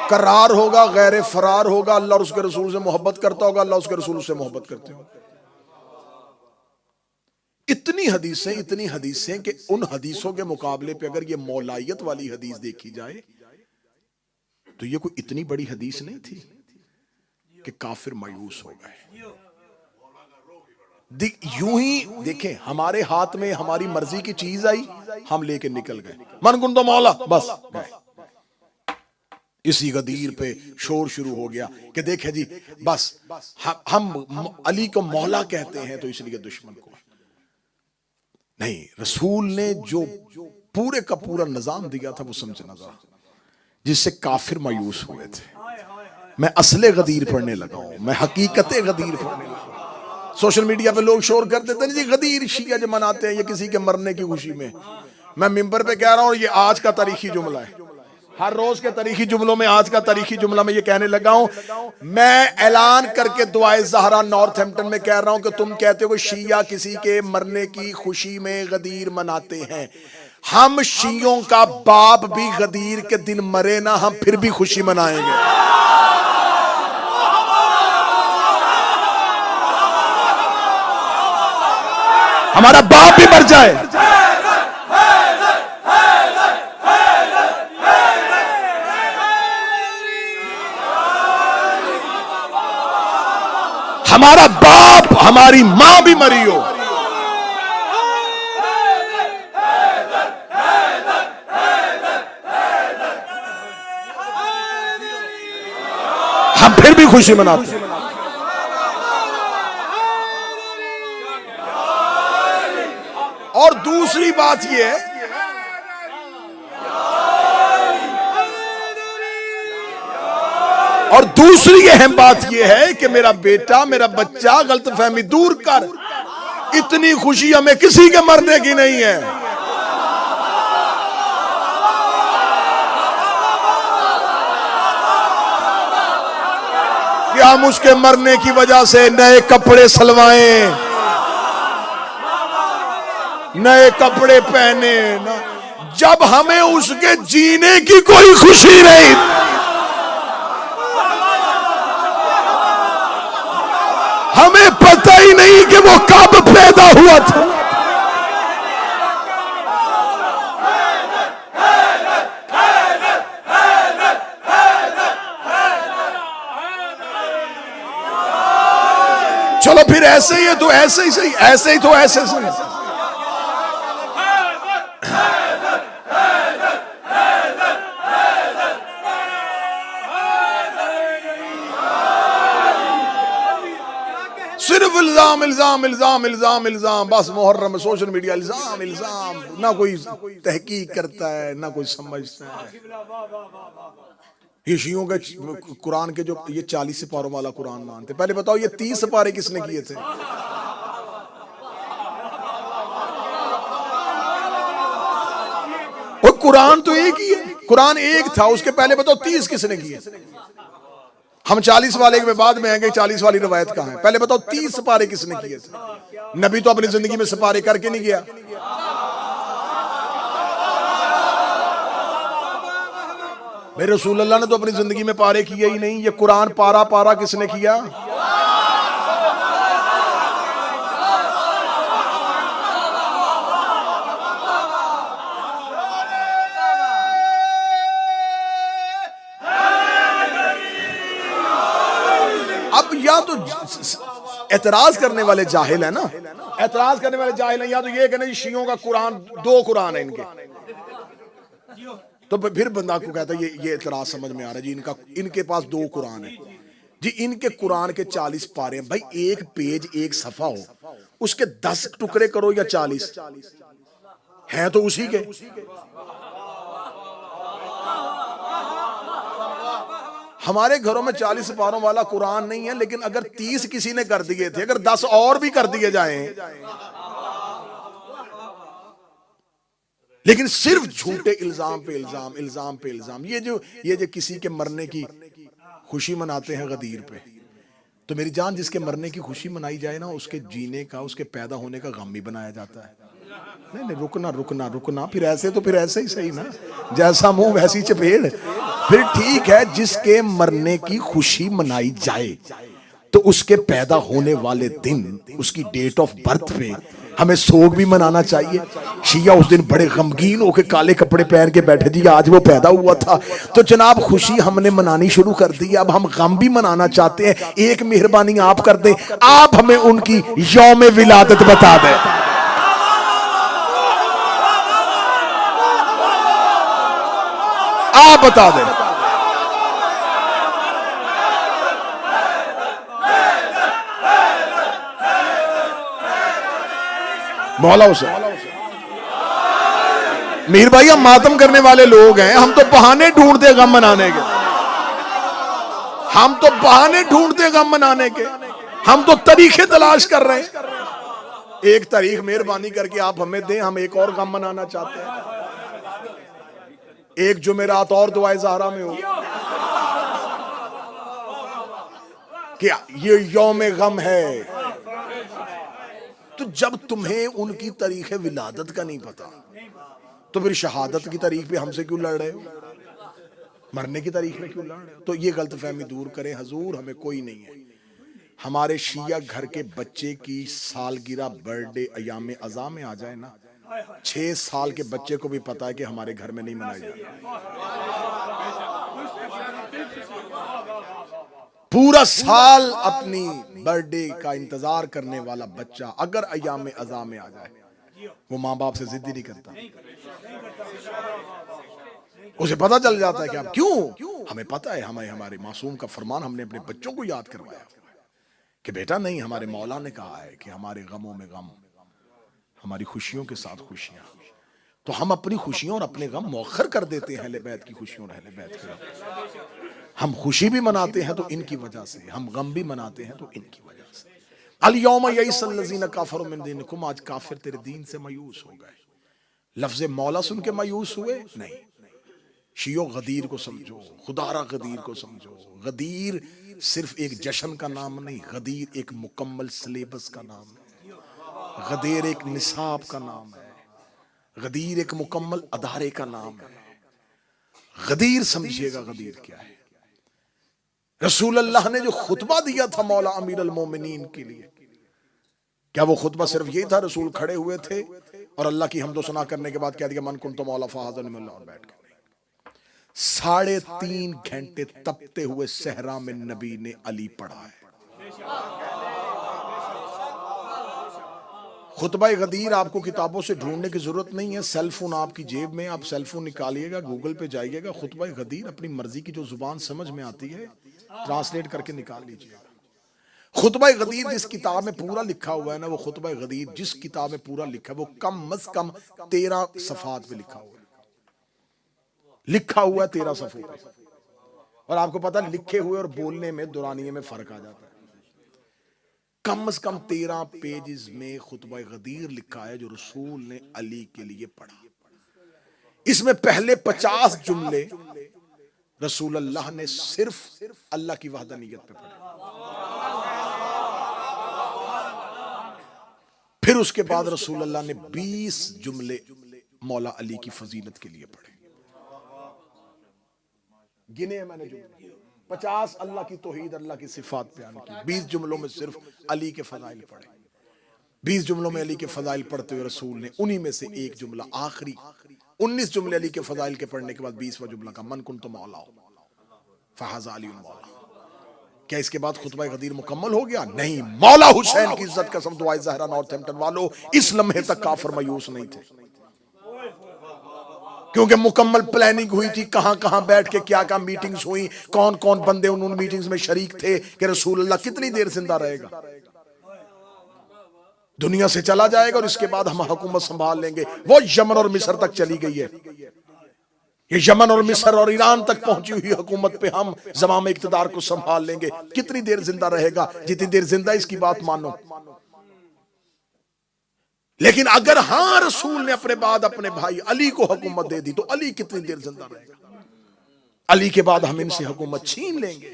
करार होगा, गैर फरार होगा, अल्लाह और उसके रसूल से मोहब्बत करता होगा, अल्लाह उसके रसूल से मोहब्बत करते हो। इतनी हदीसें कि उन हदीसों के मुकाबले पे अगर ये मौलायत वाली हदीस देखी जाए तो ये कोई इतनी बड़ी हदीस नहीं थी कि काफिर मायूस हो गए। यूं ही देखें, हमारे हाथ में हमारी मर्जी की चीज आई, हम लेके निकल गए, मन कुन तो मौला, बस गए। इसी गदीर पे शोर शुरू हो गया कि देखे जी बस हम अली को मौला कहते हैं तो इसलिए दुश्मन को नहीं। रसूल ने जो पूरे का पूरा निजाम दिया था वो समझना जरा, जिससे काफिर मायूस हुए थे। मैं असले गदीर पढ़ने लगा हूं, मैं हकीकते गदीर पढ़ने लगा हूं। सोशल मीडिया पे लोग शोर कर देते हैं जी गदीर शिया जो मनाते हैं ये किसी के मरने की खुशी में। मैं मिंबर पे कह रहा हूं, ये आज का तारीखी जुमला है, हर रोज के तारीखी जुमलों में आज का तारीखी जुमला मैं ये कहने लगा हूं। मैं ऐलान करके दुआए ज़हरा नॉर्थहैम्पटन में कह रहा हूं कि तुम कहते हो शिया किसी के मरने की खुशी में गदीर मनाते हैं, हम शियों का बाप भी गदीर के दिन मरे ना, हम फिर भी खुशी मनाएंगे। हमारा बाप भी मर जाए, हमारा बाप हमारी मां भी मरी हो, हम फिर भी खुशी मनाते हैं। और दूसरी बात यह है, और दूसरी अहम बात यह है कि मेरा बेटा, मेरा बच्चा, गलतफहमी दूर कर, इतनी खुशी हमें किसी के मरने की नहीं है। कि हम उसके मरने की वजह से नए कपड़े सलवाएं, नए कपड़े पहने ना, जब हमें उसके जीने की कोई खुशी नहीं। हमें पता ही नहीं कि वो कब पैदा हुआ था। चलो फिर ऐसे ही है तो ऐसे ही सही, ऐसे ही तो ऐसे सही। सिर्फ इल्जाम इल्जाम इल्जाम इल्जाम इल्जाम, बस मुहर्रम में सोशल मीडिया इल्जाम इल्जाम, ना कोई तहकीक करता है ना कोई समझता है। ये शियों के कुरान के जो ये 40 सिपारों वाला कुरान मानते, पहले बताओ ये 30 सिपारे किसने किए थे? और कुरान तो एक ही है, कुरान एक था, उसके पहले बताओ 30 किसने किए? हम 40 वाले के बाद में आएंगे, 40 वाली रवायत कहां है? पहले बताओ 30 सिपारे किसने किए थे? नबी तो अपनी जिंदगी में सिपारे करके नहीं गया। मेरे रसूलुल्लाह ने तो अपनी जिंदगी में पारे किए ही नहीं। ये कुरान पारा पारा किसने किया? या तो एतराज करने वाले जाहिल है ना, एतराज करने वाले जाहिल है, या तो ये कहना जी शियों का कुरान 2 कुरान है इनके, तो फिर बंदा को कहता है ये एतराज समझ में आ रहा है जी, इनके पास 2 कुरान है जी, इनके कुरान के 40 पारे हैं। भाई एक पेज एक सफा हो, उसके 10 टुकड़े करो या 40 हैं तो उसी के। हमारे घरों में 40 पारों वाला कुरान नहीं है, लेकिन अगर 30 किसी ने कर दिए थे, अगर 10 और भी कर दिए जाएं, लेकिन सिर्फ झूठे इल्जाम पे इल्जाम, इल्जाम पे इल्जाम। ये जो किसी के मरने की खुशी मनाते हैं गदीर पे, तो मेरी जान जिसके मरने की खुशी मनाई जाए ना, उसके जीने का, उसके पैदा होने का गम भी बनाया जाता है। नहीं नहीं, रुकना रुकना रुकना, फिर ऐसे तो फिर ऐसे ही सही ना, जैसा मुंह वैसी चपेड़। फिर ठीक है, जिसके मरने की खुशी मनाई जाए तो उसके पैदा होने वाले दिन, उसकी डेट ऑफ बर्थ पे हमें सोग भी मनाना चाहिए। शिया उस दिन बड़े गमगीन होकर काले कपड़े पहन के बैठे, जी आज वो पैदा हुआ था, तो जनाब खुशी हमने मनानी शुरू कर दी, अब हम गम भी मनाना चाहते हैं। एक मेहरबानी आप कर दें, आप हमें उनकी यौम विलादत बता दें। आप बता दें। मौला हुसैन, मीर भाई हम मातम करने वाले लोग हैं, हम तो बहाने ढूंढते गम मनाने के, हम तो बहाने ढूंढते गम मनाने के, हम तो तरीके तलाश कर रहे हैं। एक तारीख मेहरबानी करके आप हमें दें, हम एक और गम मनाना चाहते हैं। एक जुमेरात और दुआए ज़हरा में हो, क्या ये यौम गम है? तो जब तुम्हें उनकी तारीख विलादत का नहीं पता, तो फिर शहादत की तारीख पे हमसे क्यों लड़ रहे हो? मरने की तारीख में क्यों लड़ रहे हो? तो ये गलतफहमी दूर करें, हजूर हमें कोई नहीं है। हमारे शिया घर के बच्चे की सालगिरह, बर्थडे अयाम अज़ा में आ जाए ना, 6 साल के बच्चे को भी पता है कि हमारे घर में नहीं मनाई जाती। पूरा साल अपनी बर्थडे का इंतजार करने वाला बच्चा अगर अयाम अज़ा में आ जाए, वो माँ बाप से जिद ही नहीं करता। उसे पता चल जाता है कि अब क्यों, हमें पता है, हमें हमारे मासूम का फरमान हमने अपने बच्चों को याद करवाया कि बेटा नहीं, हमारे मौला ने कहा है कि हमारे गमों में गम, हमारी खुशियों के साथ खुशियां। तो हम अपनी खुशियों और अपने गम मौखर कर देते हैं अहले बैत की खुशियों और अहले बैत के गम। हम खुशी भी मनाते हैं तो इनकी वजह से, हम गम भी मनाते हैं तो इनकी वजह से। अल यौम यइसल्लज़ीना काफरू मिन दीनिकुम, आज काफिर तेरे दीन से मायूस हो गए। लफ्ज़ मौला सुन के मायूस हुए नहीं। शियो गदीर को समझो, खुदारा गदीर को समझो। गदीर सिर्फ एक जश्न का नाम नहीं, गदीर एक मुकम्मल सिलेबस का नाम है, गदीर एक निसाब का नाम है, गदीर एक मुकम्मल अदारे का नाम है। गदीर समझिएगा गदीर क्या है। रसूल अल्लाह ने जो खुतबा दिया था मौला अमीर अल मोमिनीन के लिए, क्या वो खुतबा सिर्फ यही था? रसूल खड़े हुए थे और अल्लाह की हमदो सना करने के बाद कह दिया मन कुन्तु मौला फहाज़न और बैठ गए। 3.5 घंटे तपते हुए सहरा में नबी ने अली पढ़ा है। खुतबा गदीर आपको किताबों से ढूंढने की जरूरत नहीं है, सेलफोन आपकी जेब में, आप सेलफोन निकालिएगा, गूगल पे जाइएगा, खुतबा गदीर अपनी मर्जी की जो जुबान समझ में आती है ट्रांसलेट करके निकाल लीजिएगा। खुतबा गदीर जिस किताब में पूरा लिखा हुआ है ना, वो खुतबा गदीर जिस किताब में पूरा लिखा है वो कम अज कम 13 सफात पे लिखा हुआ है, लिखा हुआ है 13 सफों पे। और आपको पता है लिखे हुए और बोलने में, दुरानिये में फर्क आ जाता है। कम से कम 13 पेजेस में खुतबा गदीर लिखा है जो रसूल ने अली के लिए पढ़ा। इसमें पहले 50 जुमले रसूल अल्लाह ने सिर्फ अल्लाह की वहदानियत पे पढ़े, फिर उसके बाद रसूल अल्लाह ने 20 जुमले मौला अली की फजीलत के लिए पढ़े। गिने मैंने जुमले 50 अल्लाह की तौहीद, अल्लाह की सिफात बयान की, 20 जुमलों में सिर्फ अली के फजाइल पढ़े। 20 जुमलों में अली के फजाइल पढ़ते हुए रसूल ने उन्हीं में से एक जुमला आखिरी 19 जुमले अली के फजाइल के पढ़ने के बाद 20वां जुमला का मन कुन्तु मौला फहाज़ा अली मौला। क्या इसके बाद खुतबा गदीर मुकम्मल हो गया? नहीं। मौला हुसैन की इज्जत कसम दुआए ज़हरा नॉर्थहैम्पटन वालों, इस लम्हे तक काफिर मायूस नहीं थे, क्योंकि मुकम्मल प्लानिंग हुई थी, कहां कहां बैठ के क्या क्या मीटिंग्स हुई, कौन कौन बंदे उन मीटिंग्स में शरीक थे कि रसूल अल्लाह कितनी देर जिंदा रहेगा, दुनिया से चला जाएगा और इसके बाद हम हुकूमत संभाल लेंगे। वो यमन और मिस्र तक चली गई है, ये यमन और मिस्र और ईरान तक पहुंची हुई हुकूमत पे हम ज़माम इक़्तिदार को संभाल लेंगे। कितनी देर जिंदा रहेगा? जितनी देर जिंदा इसकी बात मानो। लेकिन अगर हां रसूल ने अपने बाद अपने भाई अली को हुकूमत दे दी तो अली कितनी देर जिंदा रहेगा? अली के बाद हम इनसे हुकूमत छीन लेंगे।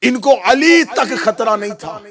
इनको अली तक खतरा नहीं था।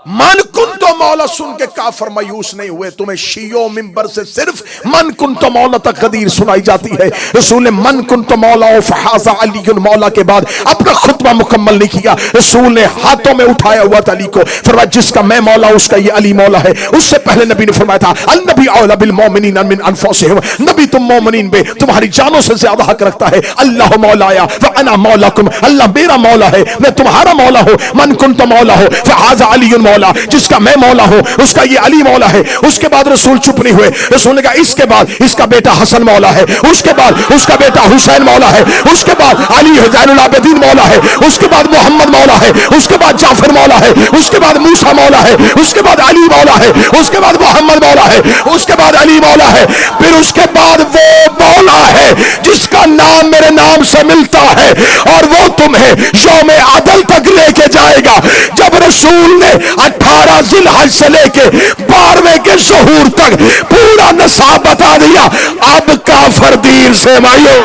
मन कुन तो मौला सुन के काफर मायूस नहीं हुए। तुम्हें शियो मिंबर से सिर्फ मन कुन तो मौला तक गदीर सुनाई जाती है। रसूल ने मन कुन तो मौला फहाजा अली मौला के बाद अपना खुतबा मुकम्मल नहीं किया। रसूल ने हाथों में उठाया हुआ था अली को, फरमाया जिसका मैं मौला उसका ये अली मौला है। उससे पहले नबी ने फरमाया था अल नबी औला बिल मोमिनीन मिन अनफुसिहिम, नबी तुम मोमिनीन पे तुम्हारी जानों से ज्यादा हक रखता है। अल्लाह मौलाया व अना मौलाकुम, अल्लाह मेरा मौला है मैं तुम्हारा मौला हूं। मन कुन तो मौला हो फहाजा अली मौला, जिसका मैं मौला हूं उसका ये अली मौला है। उसके बाद रसूल चुप नहीं हुए। रसूल ने कहा इसके बाद इसका बेटा हसन मौला है, उसके बाद उसका बेटा हुसैन मौला है, उसके बाद अली ज़ैनुल आबिदीन मौला है, उसके बाद मोहम्मद मौला है, उसके बाद जाफर मौला है, उसके बाद मूसा मौला है, उसके बाद अली मौला है, उसके बाद मोहम्मद मौला है, उसके बाद अली मौला है। फिर उसके बाद वो मौला है जिसका नाम मेरे नाम से मिलता है और वो तुम्हें यौम अदल तक लेके जाएगा। जब रसूल ने 18 जिलहज से लेके 12वें के ज़हूर तक पूरा नसाब बता दिया, अब काफिर दीन से मायो।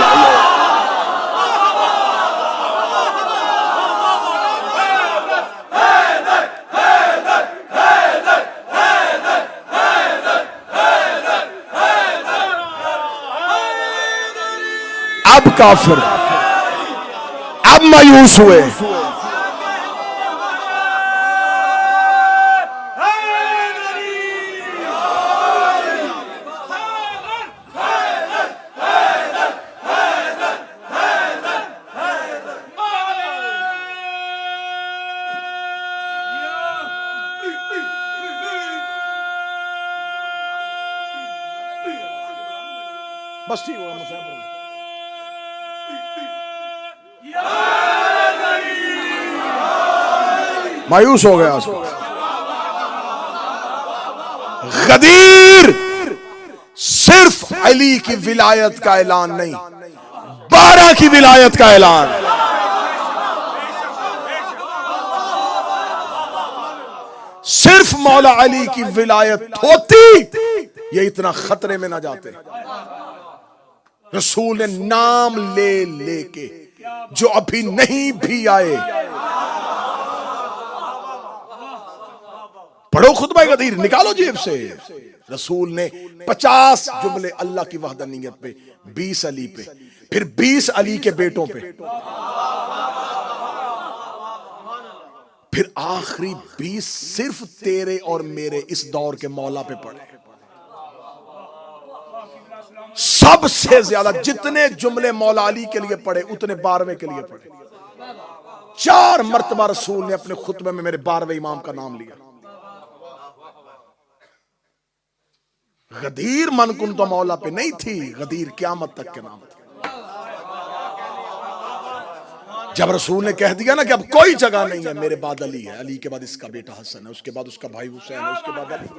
अब काफिर अब मायूस हुए। बस ठीक हुआ मायूस हो गया उसको। गदीर सिर्फ अली की विलायत का ऐलान नहीं, 12 की विलायत का ऐलान। सिर्फ मौला अली की विलायत होती ये इतना खतरे में ना जाते। रसूल ने नाम ले लेके जो अभी नहीं भी आए, पढ़ो खुतबा गदीर, निकालो जेब से। रसूल ने 50 जुमले अल्लाह की वहदानियत पे, 20 अली पे, फिर 20 अली के बेटों पे, फिर आखिरी 20 सिर्फ तेरे और मेरे इस दौर के मौला पे पढ़े। सबसे ज्यादा जितने जुमले मौला अली के लिए पढ़े उतने 12वें के लिए पढ़े। 4 मरतबा रसूल ने अपने खुतबे में मेरे 12वें इमाम का नाम लिया। गदीर मन कुन तो मौला पे नहीं थी, गदीर क़यामत तक के नाम था। जब रसूल ने कह दिया ना कि अब कोई जगह नहीं है, मेरे बाद अली है, अली के बाद इसका बेटा हसन है, उसके बाद उसका भाई हुसैन है, उसके बाद अली।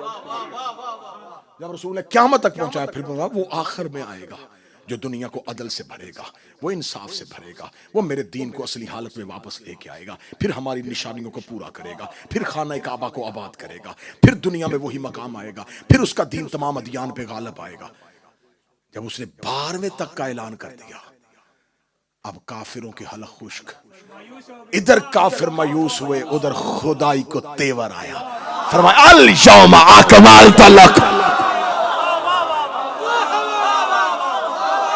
जब रसूल ने क़यामत तक पहुंचाया, फिर बोला वो आखिर में आएगा जो दुनिया को अदल से भरेगा, वो इंसाफ से भरेगा, वो मेरे दीन को असली हालत में वापस लेके आएगा, फिर हमारी निशानियों को पूरा करेगा, फिर खाना काबा को आबाद करेगा, फिर दुनिया में वही मकाम आएगा, फिर उसका दीन तमाम अदियान पे गालिब आएगा। जब उसने 12वें तक का ऐलान कर दिया, अब काफिरों की हलक खुश्क। इधर काफिर मायूस हुए, उधर खुदाई को तेवर आया। फरमाया अल यौमा अकमलतु लकुम,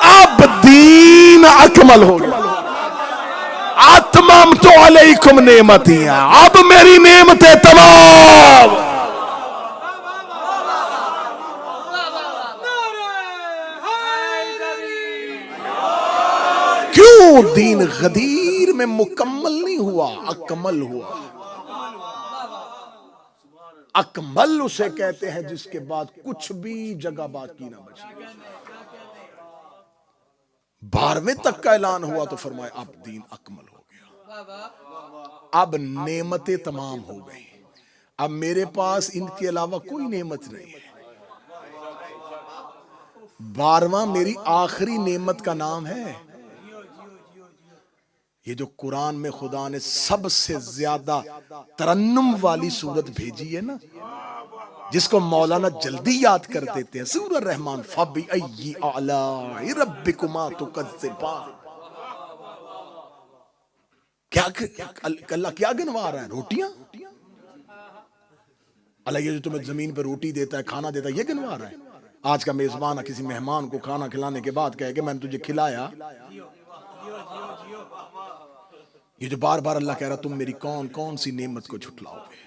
अब दीन अकमल हो गया। अतमम तो अलैकुम नेमतियां, अब मेरी नेमतें तमाम। क्यों दीन गदीर में मुकम्मल नहीं हुआ, अकमल हुआ। अकमल उसे कहते हैं जिसके बाद कुछ भी जगह बाकी ना बचे। 12वें तक का ऐलान हुआ तो फरमाया अब दीन अकमल हो गया, अब नेमतें तमाम हो गई, अब मेरे पास इनके अलावा कोई नेमत नहीं है। 12वां मेरी आखिरी नेमत का नाम है। ये जो कुरान में खुदा ने सबसे ज्यादा तरन्नुम वाली सूरत भेजी है ना, जिसको मौलाना जल्दी याद कर देते हैं, सूरह रहमान, फबी अय्यी आलाई रब्बिकुमा तुकज़्ज़िबान। क्या अल्लाह क्या गिनवा रहा है? रोटियां। अल्लाह ये जो तुम्हें जमीन पर रोटी देता है, खाना देता है, ये गिनवा रहा है। आज का मेजबान किसी मेहमान को खाना खिलाने के बाद कहे कि मैंने तुझे खिलाया, ये जो बार बार अल्लाह कह रहा तुम मेरी कौन कौन सी नेमत को झुठलाओगे।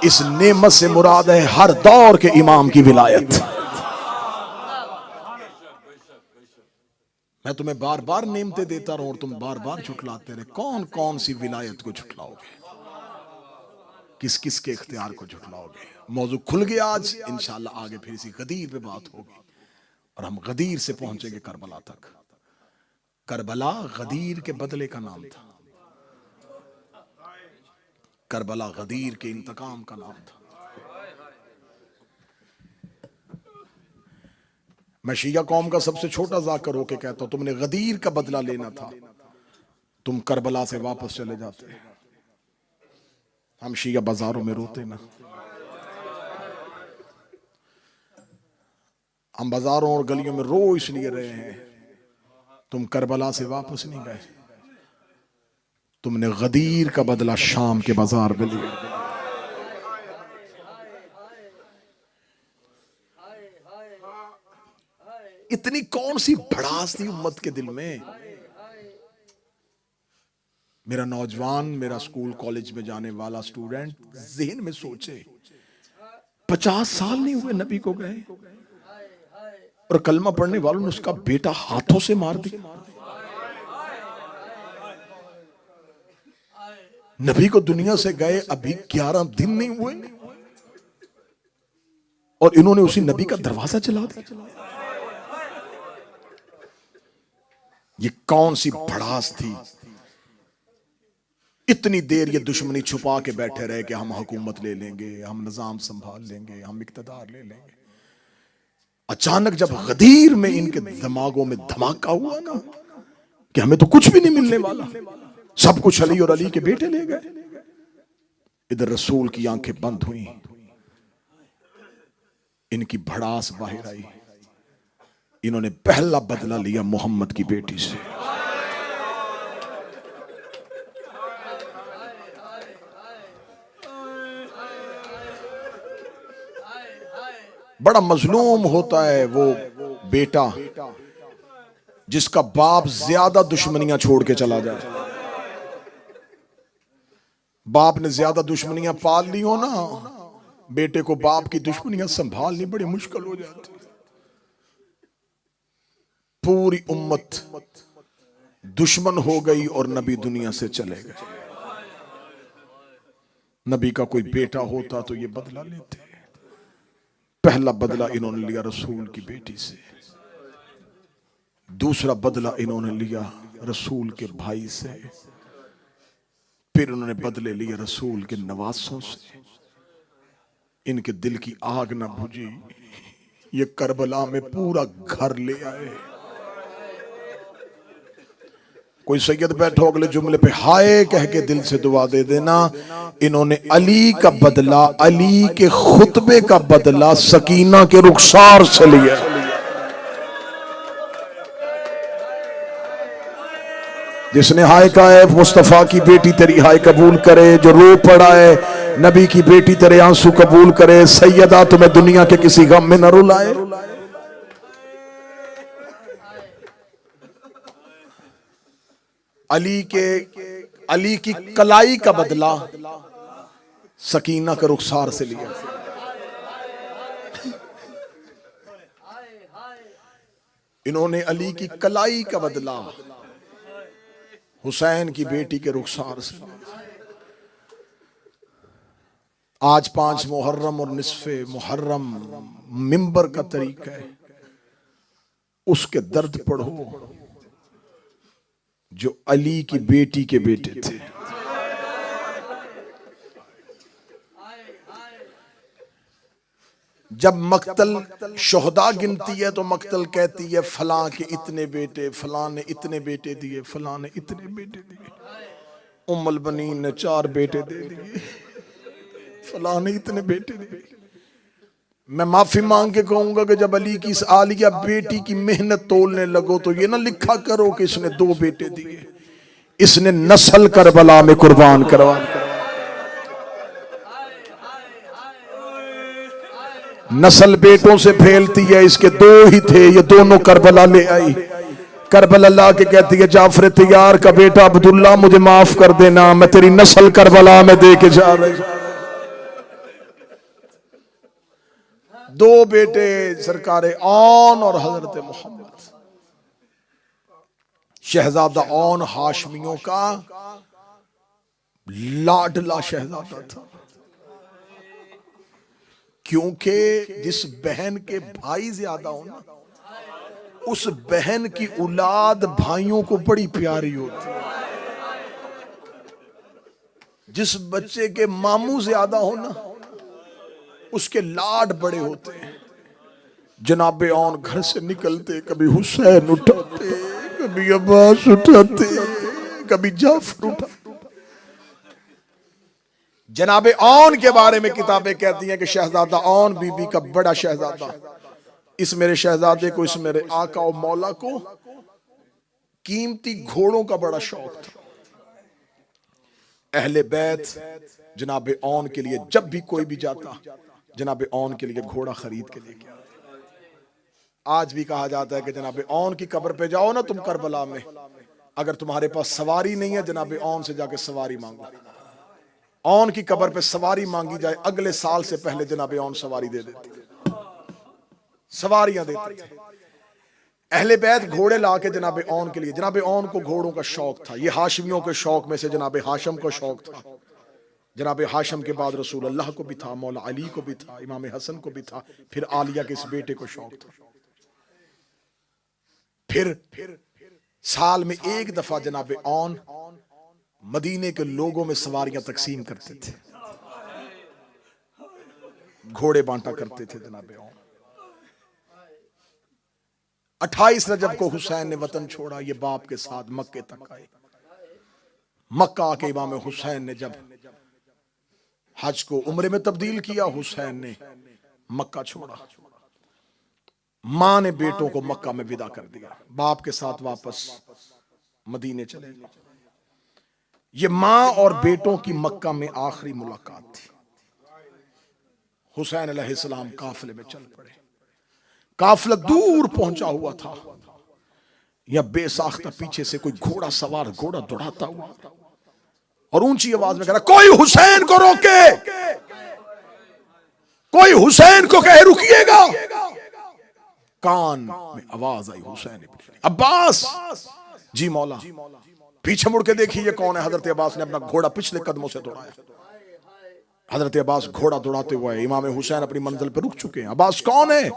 इस नेमत से मुराद है हर दौर के इमाम की विलायत। मैं तुम्हें बार बार नेमतें देता रहूं और तुम बार बार झुठलाते रहे, कौन कौन सी विलायत को झुठलाओगे, किस किस के इख्तियार को झुठलाओगे। मौजू खुल गया आज। इंशाअल्लाह आगे फिर इसी गदीर पे बात होगी और हम गदीर से पहुंचेंगे करबला तक। करबला गदीर के बदले का नाम था, करबला गदीर के इंतकाम का नाम था। मैं शिया कौम का सबसे छोटा जाकर होके कहता हूं, तुमने गदीर का बदला लेना था, तुम करबला से वापस चले जाते। हम शिया बाजारों में रोते ना, हम बाजारों और गलियों में रो इसलिए रहे हैं, तुम करबला से वापस नहीं गए। तुमने गदीर का बदला शाम के बाजार में लिया। इतनी कौन सी भड़ास थी उम्मत के दिल में। मेरा नौजवान, मेरा स्कूल कॉलेज में जाने वाला स्टूडेंट ज़हन में सोचे, 50 साल नहीं हुए नबी को गए और कलमा पढ़ने वालों ने उसका बेटा हाथों से मार दिया। नबी को दुनिया से गए अभी 11 दिन नहीं हुए और इन्होंने उसी नबी का दरवाजा चला दिया। ये कौन सी भड़ास थी। इतनी देर ये दुश्मनी छुपा के बैठे रहे कि हम हुकूमत ले लेंगे, हम निजाम संभाल लेंगे, हम इक्तदार ले लेंगे। अचानक जब गदीर में इनके दिमागों में धमाका हुआ ना कि हमें तो कुछ भी नहीं मिलने वाला, सब कुछ अली और अली के बेटे ले गए, इधर रसूल की आंखें बंद हुई, इनकी भड़ास बाहर आई। इन्होंने पहला बदला लिया मोहम्मद की बेटी से। बड़ा मजलूम होता है वो बेटा जिसका बाप ज्यादा दुश्मनियां छोड़ के चला जाए। बाप ने ज्यादा दुश्मनियां पाल ली हो ना, बेटे को बाप की दुश्मनियां संभालनी बड़ी मुश्किल हो जाती। पूरी उम्मत दुश्मन हो गई और नबी दुनिया से चले गए। नबी का कोई बेटा होता तो ये बदला लेते। पहला बदला इन्होंने लिया रसूल की बेटी से, दूसरा बदला इन्होंने लिया रसूल के भाई से, फिर उन्होंने बदले लिए रसूल के नवासों से। इनके दिल की आग ना बुझी, ये करबला में पूरा घर ले आए। कोई सैयद बैठो अगले जुमले पे हाय कह के दिल से दुआ दे देना। इन्होंने अली का बदला, अली के खुतबे का बदला सकीना के रुखसार से लिया। जिसने हाय कहा है मुस्तफा की बेटी तेरी हाय कबूल करे, जो रो पड़ा है नबी की बेटी तेरे आंसू कबूल करे। सैयदा तुम्हें दुनिया के किसी गम में न रुलाए। अली की कलाई का बदला सकीना के रुखसार से लिया। इन्होंने अली की कलाई का बदला हुसैन की बेटी के रुखसार से। आज 5 मुहर्रम और निस्फे मुहर्रम मिंबर का तरीका है, उसके दर्द पढ़ो जो अली की बेटी के बेटे थे। जब मक्तल शोहदा गिनती है तो मक्तल कहती है फलां के इतने बेटे, फलां ने इतने बेटे दिए, फलां ने इतने बेटे दिए, उम्मुल बनीन ने 4 बेटे दे दिए, फलां ने इतने बेटे दिए। मैं माफी मांग के कहूंगा कि जब अली की इस आलिया बेटी की मेहनत तोलने लगो तो ये ना लिखा करो कि इसने 2 बेटे दिए, इसने नस्ल करबला में कुर्बान करवा। नस्ल बेटों से फैलती है, इसके 2 ही थे, ये दोनों करबला ले आई। करबला ला के कहती है जाफर तैयार का बेटा अब्दुल्ला मुझे माफ कर देना, मैं तेरी नस्ल करबला में दे के जा रही। 2 बेटे सरकारे औन और हजरत मोहम्मद। शहजादा औन हाशमियों का लाडला शहजादा था, क्योंकि जिस बहन के भाई ज्यादा हो ना, उस बहन की औलाद भाइयों को बड़ी प्यारी होती है। जिस बच्चे के मामू ज्यादा हो ना, उसके लाड बड़े होते हैं। जनाबे औन घर से निकलते कभी हुसैन उठाते, कभी अब्बास उठाते, कभी जाफर उठाते। जनाबे औन के बारे में किताबें कहती हैं कि शहजादा औन बीबी का बड़ा शहजादा, इस मेरे शहजादे को, इस मेरे आका और मौला को कीमती घोड़ों का बड़ा शौक था। अहले बैत जनाबे औन के लिए जब भी कोई भी जाता, जनाबे औन के लिए घोड़ा खरीद के लेके आता। आज भी कहा जाता है कि जनाबे औन की कब्र पे जाओ ना तुम करबला में, अगर तुम्हारे पास सवारी नहीं है जनाबे औन से जाके सवारी मांगो। औन की कब्र पे सवारी मांगी जाए, अगले साल से पहले जनाबे औन सवारी दे देती, सवारियां देते थे। अहले बैत घोड़े ला के जनाबे औन के लिए, जनाबे औन को घोड़ों का शौक था। ये हाशिमियों के शौक में से जनाबे हाशम को शौक था। जनाबे हाशम के बाद रसूल अल्लाह को भी था, मौला अली को भी था, इमाम हसन को भी था, फिर आलिया के इस बेटे को शौक था। फिर साल में 1 दफा जनाबे औन मदीने के लोगों में सवारियां तकसीम करते थे, घोड़े बांटा करते थे जनाबे औन। 28 रजब को हुसैन ने वतन छोड़ा, ये बाप के साथ मक्के तक आए। मक्का आके इमाम हुसैन ने जब हज को उम्रे में तब्दील किया, हुसैन ने मक्का छोड़ा। मां ने बेटों को मक्का में विदा कर दिया, बाप के साथ वापस मदीने चले गए। ये मां और बेटों की मक्का में आखिरी मुलाकात थी। हुसैन अलैहिस्सलाम काफिले में चल पड़े। काफिला दूर पहुंचा हुआ था, या बेसाख्ता पीछे से कोई घोड़ा सवार घोड़ा दौड़ाता हुआ और ऊंची आवाज में कह रहा, कोई हुसैन को रोके, कोई हुसैन को कहे रुकिएगा। कान में आवाज आई, हुसैन अब्बास जी मौला। पीछे मुड़ के देखिए ये कौन है। हजरत अब्बास ने अपना घोड़ा पिछले कदमों से दौड़ाया। हजरत अब्बास घोड़ा दौड़ाते हुए, इमाम हुसैन अपनी मंजिल पर रुक चुके हैं। अब्बास कौन है?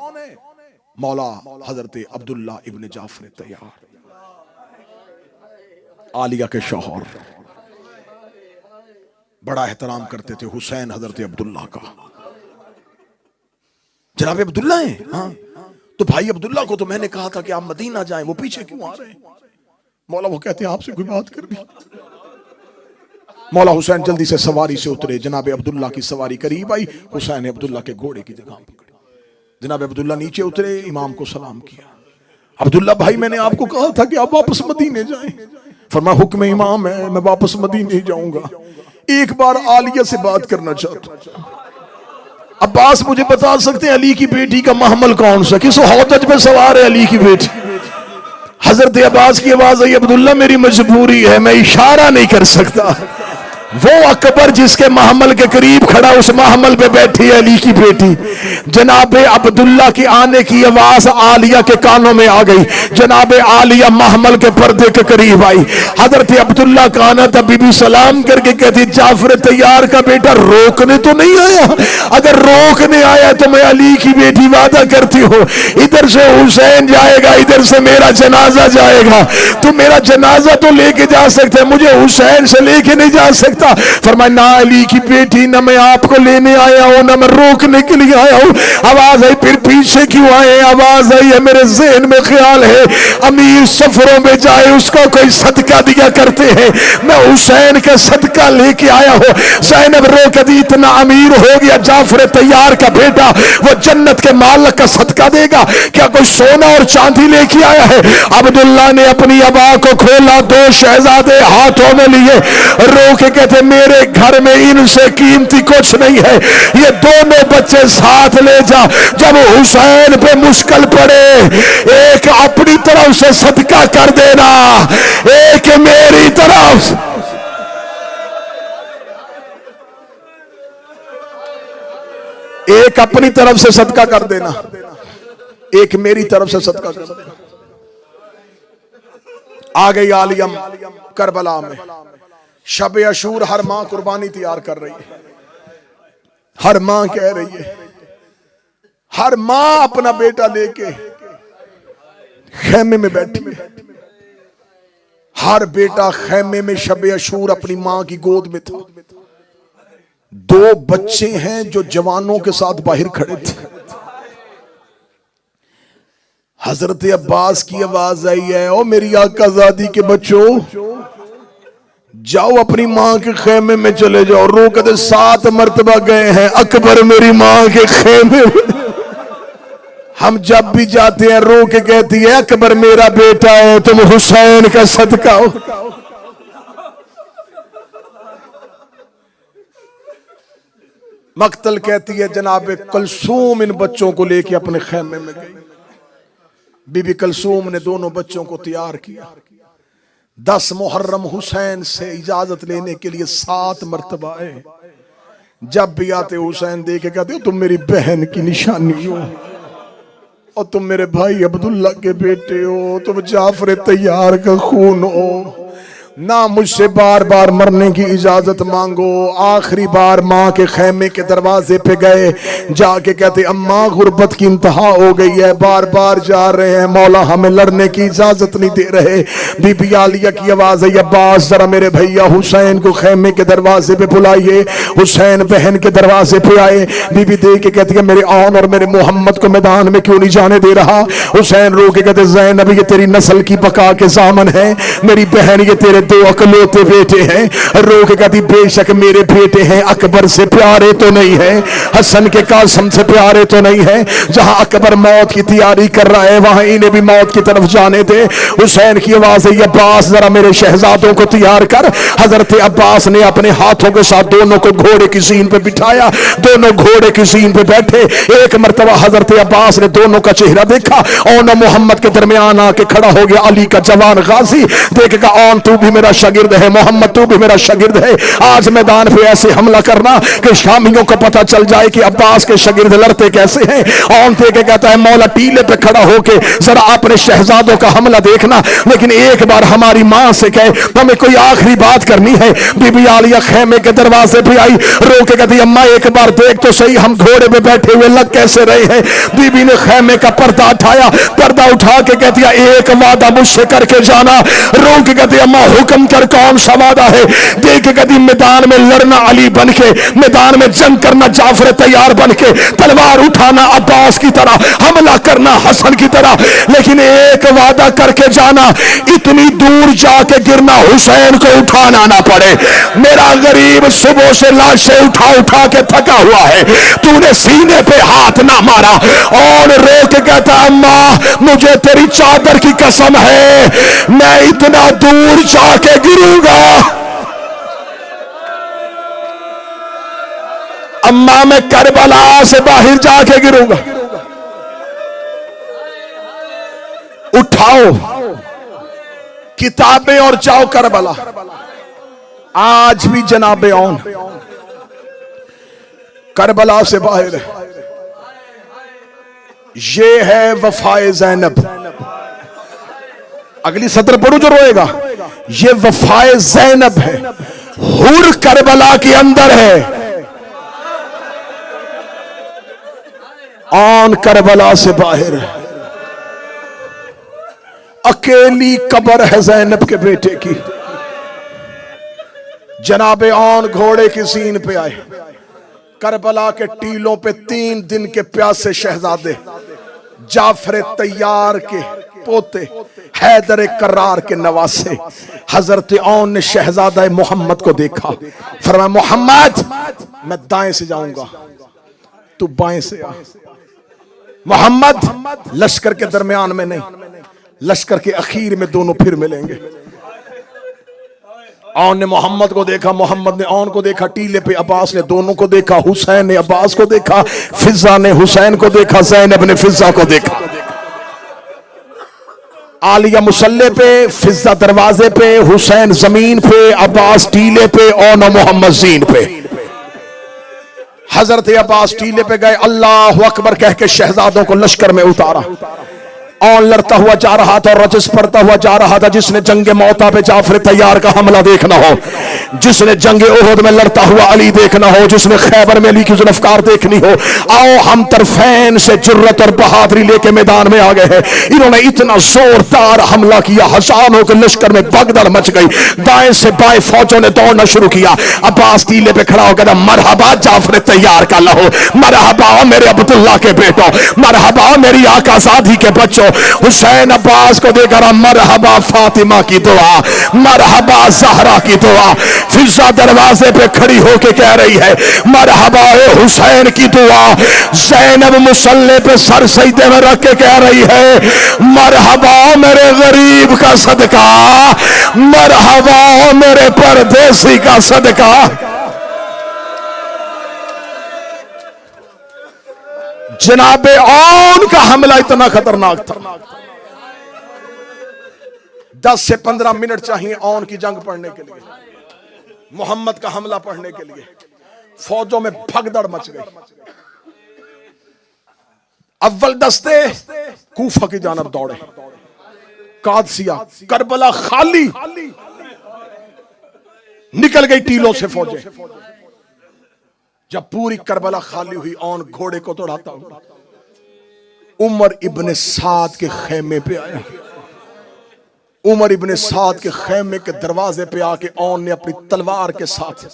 मौला हजरत अब्दुल्ला इब्न जाफर तैयार, आलिया के शौहर। बड़ा एहतराम करते थे हुसैन हजरत अब्दुल्ला का। जनाब अब्दुल्ला है? हाँ। तो भाई अब्दुल्ला को तो मैंने कहा था कि आप मदीना जाएं, वो पीछे क्यों आ रहे हैं? मौला वो कहते हैं आपसे कोई बात करनी। मौला हुसैन जल्दी से सवारी से उतरे, जनाब अब्दुल्ला की सवारी करीब आई, हुसैन अब्दुल्ला के घोड़े की जगह पकड़ी। जनाब अब्दुल्ला नीचे उतरे, इमाम को सलाम किया। अब्दुल्ला भाई मैंने आपको कहा था कि आप वापस मदीने जाएं। फरमाया हुक्म इमाम है, मैं वापस मदीने ही जाऊंगा, एक बार आलिया से बात करना चाहता हूं। अब्बास मुझे बता सकते हैं अली की बेटी का महमल कौन सा, किस हौदज पे सवार है अली की बेटी? हजरत अब्बास की आवाज आई, अब्दुल्ला मेरी मजबूरी है, मैं इशारा नहीं कर सकता। वो अकबर जिसके महमल के करीब खड़ा, उस महमल पे बैठी है अली की बेटी जनाब अब्दुल्ला की आने की आवाज आलिया के कानों में आ गई। जनाब आलिया महमल के पर्दे के करीब आई। हजरत अब्दुल्ला का आना था, बीबी सलाम करके कहती जाफर तैयार का बेटा रोकने तो नहीं आया? अगर रोकने आया तो मैं अली की बेटी वादा करती हूँ, इधर से हुसैन जाएगा, इधर से मेरा जनाजा जाएगा। तुम मेरा जनाजा तो लेके जा सकते, मुझे हुसैन से लेके नहीं जा सकता। फरमाया ना अली की बेटी, ना मैं आपको लेने आया हूं, ना मैं रोकने के लिए आया हूं। आवाज आई फिर पीछे क्यों आए? आवाज आई है मेरे ज़हन में ख्याल है अमीर सफरों में जाए उसको कोई सदका दिया करते हैं, मैं हुसैन का सदका लेके आया हूं। ज़ैनब रो के दी इतना अमीर हो गया जाफर तैयार का बेटा, वो जन्नत के मालिक का सदका देगा क्या? कोई सोना और चांदी लेके आया है? अब्दुल्ला ने अपनी अबा को खोला, दो शहजादे हाथों में लिए, रो के कहते मेरे घर में इनसे कीमती कुछ नहीं है, ये दोनों बच्चे साथ ले जा। जब हुसैन पे मुश्किल पड़े, एक अपनी तरफ से सदका कर देना, एक मेरी तरफ। एक अपनी तरफ से सदका कर देना, एक मेरी तरफ से सदका कर देना। आ गई आलिया करबला में। शब अशूर हर मां कुर्बानी तैयार कर रही है। हर मां कह रही है, हर मां अपना बेटा लेके खेमे में बैठी है। हर बेटा खेमे में शब अशूर अपनी मां की गोद में था। दो बच्चे हैं जो जवानों के साथ बाहर खड़े थे। हजरत अब्बास की आवाज आई है, ओ मेरी आकाज़ादी के बच्चों, जाओ अपनी मां के खेमे में चले जाओ। रो के 7 मरतबा गए हैं अकबर मेरी मां के खेमे में। हम जब भी जाते हैं रो के कहती है अकबर मेरा बेटा है, तुम हुसैन का सदका हो। मक्तल कहती है जनाब कलसूम इन बच्चों को लेके अपने खेमे में गई। बीबी कलसूम ने दोनों बच्चों को तैयार किया। 10 मुहर्रम हुसैन से इजाजत लेने के लिए 7 मरतबा आए। जब भी आते हुसैन देखे कहते हो तुम मेरी बहन की निशानी हो और तुम मेरे भाई अब्दुल्ला के बेटे हो, तुम जाफर तैयार का खून हो, ना मुझसे बार बार मरने की इजाजत मांगो। आखिरी बार माँ के खेमे के दरवाजे पे गए, जाके कहते अम्मा गुर्बत की इंतहा हो गई है, बार बार जा रहे हैं, मौला हमें लड़ने की इजाजत नहीं दे रहे। बीबी आलिया की आवाज है अब्बास जरा मेरे भैया हुसैन को खेमे के दरवाजे पे बुलाइए। हुसैन बहन के दरवाजे पे आए। बीबी देख के कहती है मेरे आन और मेरे मोहम्मद को मैदान में क्यों नहीं जाने दे रहा? हुसैन रो के कहते ज़ैनब ये तेरी नस्ल की बका के जामन है, मेरी बहन ये तेरे 2 अकलौते बेटे हैं। रो के कहती बेशक मेरे बेटे हैं, अकबर से प्यारे तो नहीं है, हसन के कासम से प्यारे तो नहीं है। जहां अकबर मौत की तैयारी कर रहा है वहां इन्हें भी मौत की तरफ जाने दे। हुसैन की आवाज है अब्बास जरा मेरे शहजादों को तैयार कर। हजरत अब्बास ने अपने हाथों के साथ दोनों को घोड़े की सीन पे बिठाया, दोनों घोड़े की सीन पे बैठे। एक मरतबा हजरत अब्बास ने दोनों का चेहरा देखा और न मोहम्मद के दरमियान आके खड़ा हो गया अली का जवान गाजी। देखेगा ऑन तू भी मेरा शागिर्द है, मोहम्मद तू भी मेरा शागिर्द है। आज मैदान पे ऐसे हमला करना कि शामियों को पता चल जाए कि अब्बास के शागिर्द लड़ते कैसे हैं। ऑन थे के कहता है मौला टीले पे खड़ा होके जरा अपने शहजादों का हमला देखना, लेकिन एक बार हमारी मां से कहे हमें कोई आखिरी बात करनी है। बीबी आलिया खेमे के दरवाजे पे आई, रो के कहती अम्मा एक बार देख तो सही हम घोड़े पे बैठे हुए लग कैसे रहे हैं। बीबी ने खेमे का पर्दा उठाया, पर्दा उठा के कहती है एक वादा मुझसे करके जाना। रो के कहती अम्मा हुक्म कर कौन सा वादा है? देख के कहती मैदान में लड़ना अली बन के, मैदान में जंग करना जाफर तैयार बन के, तलवार उठाना अब्बास की तरह, हमला करना हसन की तरह, लेकिन एक वादा करके जाना इतनी दूर जाके गिरना हुसैन को उठाना ना पड़े। मेरा गरीब सुबह से लाशें उठा उठा के थका हुआ है, तूने सीने पे हाथ ना मारा। और रो के कहता अम्मा मुझे तेरी चादर की कसम है मैं इतना दूर जाके गिरूंगा। अम्मा मैं करबला से बाहर जाके गिरूंगा। उठाओ किताबें और जाओ करबला। आज भी जनाबे औन करबला से बाहर है। ये है वफाए ज़ैनब। अगली सत्र पढ़ू जो रोएगा। ये वफाए ज़ैनब है, हुर करबला के अंदर है। आन करबला से बाहर है। अकेली कब्र है ज़ैनब के बेटे की। जनाबे आन घोड़े की सीन पे आए। करबला के टीलों पे 3 दिन के प्यासे शहजादे जाफर तैयार के पोते हैदर करार के नवासे हजरत औन ने शहजादा मोहम्मद को देखा। फरमाया मोहम्मद मैं दाएं से जाऊंगा, तू बाएं से आ। मोहम्मद लश्कर के दरमियान में नहीं, लश्कर के अखीर में दोनों फिर मिलेंगे। औन ने मोहम्मद को देखा, मोहम्मद ने औन को देखा। टीले पे अब्बास ने दोनों को देखा। हुसैन ने अब्बास को देखा, फिजा ने हुसैन को देखा, ज़ैनब ने फिजा को देखा। आलिया मुसल्ले पे, फिजा दरवाजे पे, हुसैन जमीन पे, अब्बास टीले पे और मोहम्मद जीन पे। हजरत अब्बास टीले पे गए, अल्लाह अकबर कह के शहजादों को लश्कर में उतारा। और लड़ता हुआ जा रहा था, रजिस पढ़ता हुआ जा रहा था। जिसने जंगे मौता पे जाफर तैयार का हमला देखना हो, जिसने जंगे ओहद में लड़ता हुआ अली देखना हो, जिसने खैबर में अली की जुल्फकार देखनी हो, आओ हम तरफैन से जुर्रत और बहादुरी लेके मैदान में आ गए हैं। इन्होंने इतना जोरदार हमला किया, हजारों के लश्कर में भगदड़ मच गई। दाएं से बाएं फौजों ने दौड़ना शुरू किया। अब्बास टीले पे खड़ा होकर मरहबा जाफर तैयार का लहो, मरहबा मेरे अब्दुल्ला के बेटो, मरहबा मेरी आकाज़ादी के बच्चों। हुसैन अब्बास को देकर मरहबा फातिमा की दुआ, मरहबा ज़हरा की दुआ। फिजा दरवाजे पे खड़ी होके कह रही है मरहबा हुसैन की दुआ। ज़ैनब मुसल्ले पे सर सजदे में रख के कह रही है मरहबा मेरे गरीब का सदका, मरहबा मेरे परदेसी का सदका। जनाबे औन का हमला इतना खतरनाक था। 10 से 15 मिनट चाहिए औन की जंग पढ़ने के लिए, मोहम्मद का हमला पढ़ने के लिए। फौजों में भगदड़ मच गई। अव्वल दस्ते कूफा की जानब दौड़े, कादसिया करबला खाली, निकल गई टीलों से फौजें। जब पूरी करबला खाली हुई, औन घोड़े को दौड़ाता हुआ उमर इब्ने साद के खेमे पे आया। उमर इब्ने साद के खेमे के दरवाजे पे आके औन ने अपनी तलवार के साथ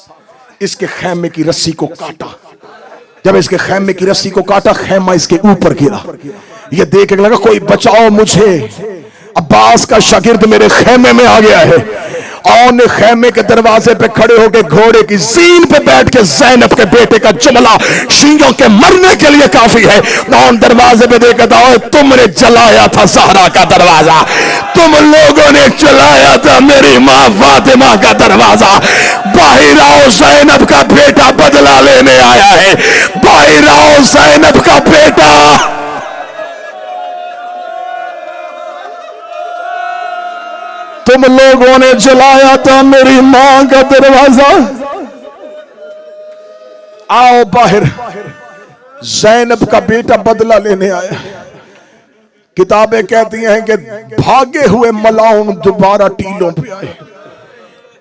इसके खेमे की रस्सी को काटा। जब इसके खेमे की रस्सी को काटा, खेमा इसके ऊपर गिरा। ये देख के लगा कोई बचाओ मुझे, अब्बास का शागिर्द मेरे खेमे में आ गया है। औन ने खेमे के दरवाजे पे खड़े होकर घोड़े की सीन पे बैठ के ज़ैनब के बेटे का जुमला शींगों के मरने के लिए काफी है। औन दरवाजे पे देखा था, तुमने जलाया था ज़हरा का दरवाजा, तुम लोगों ने जलाया था मेरी माँ फातिमा का दरवाजा। बाहर आओ, ज़ैनब का बेटा बदला लेने आया है। बाहर आओ, ज़ैनब का बेटा। तुम लोगों ने जलाया था मेरी मां का दरवाजा, आओ बाहर। ज़ैनब का बेटा बदला लेने आया। किताबें कहती हैं कि भागे हुए मलाउन दोबारा टीलों पे आए।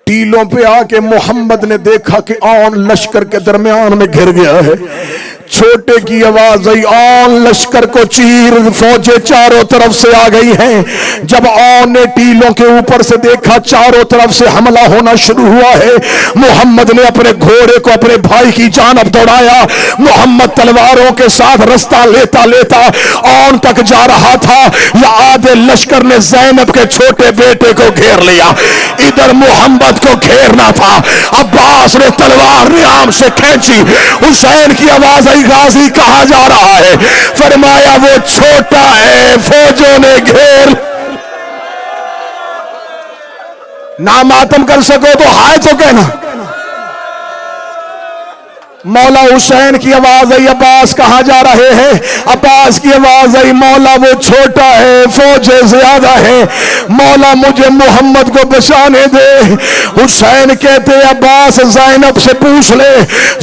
टीलों पे आके मोहम्मद ने देखा कि औन लश्कर के दरमियान में घिर गया है। छोटे की आवाज आई, औन लश्कर को चीर, फौजें चारों तरफ से आ गई हैं। जब औन ने टीलों के ऊपर से देखा, चारों तरफ से हमला होना शुरू हुआ है। मोहम्मद ने अपने घोड़े को अपने भाई की जानब दौड़ाया। मोहम्मद तलवारों के साथ रास्ता लेता लेता औन तक जा रहा था। या आधे लश्कर ने ज़ैनब के छोटे बेटे को घेर लिया। इधर मोहम्मद को घेरना था। अब्बास ने तलवार नियाम से खींची। हुसैन की आवाज आई, गाजी कहा जा रहा है? फरमाया वो छोटा है, फौजों ने घेर। ना मातम कर सको तो हाय तो कहना, मौला हुसैन की आवाज आई, अब्बास कहां जा रहे हैं? अब्बास की आवाज आई, मौला वो छोटा है, फौजें ज्यादा है, मौला मुझे मोहम्मद को बचाने दे। हुसैन कहते अब्बास ज़ैनब से पूछ ले।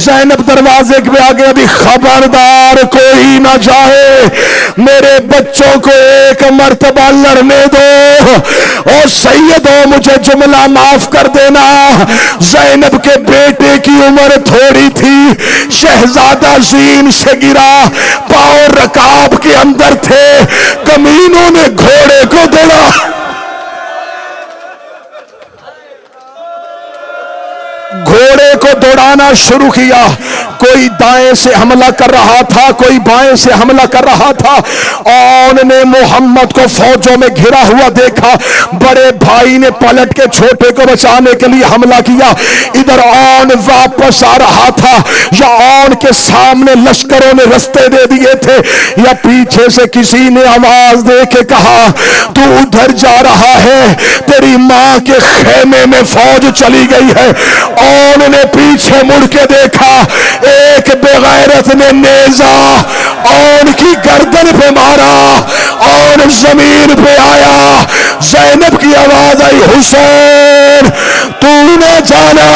ज़ैनब दरवाजे पे आगे, अभी खबरदार कोई ना जाए, मेरे बच्चों को एक मर्तबा लड़ने दो। और सैयदो मुझे जुमला माफ कर देना, ज़ैनब के बेटे की उम्र थोड़ी थी, शहजादा ज़ीन से गिरा, पांव रकाब के अंदर थे, कमीनों ने घोड़े को दौड़ा, घोड़े को दौड़ाना शुरू किया। कोई दाएं से हमला कर रहा था, कोई बाएं से हमला कर रहा था। औन ने मोहम्मद को फौजों में घिरा हुआ देखा, बड़े भाई ने पलट के छोटे को बचाने के लिए हमला किया। इधर औन वापस आ रहा था, या औन के सामने लश्करों ने रास्ते दे दिए थे, या पीछे से किसी ने आवाज दे के कहा तू उधर जा रहा है, तेरी मां के खेमे में फौज चली गई है। औन ने पीछे मुड़ के देखा, एक बेगैरत ने नेजा औन की गर्दन पे मारा, औन जमीन पे आया। ज़ैनब की आवाज आई, हुसैन तू न जाना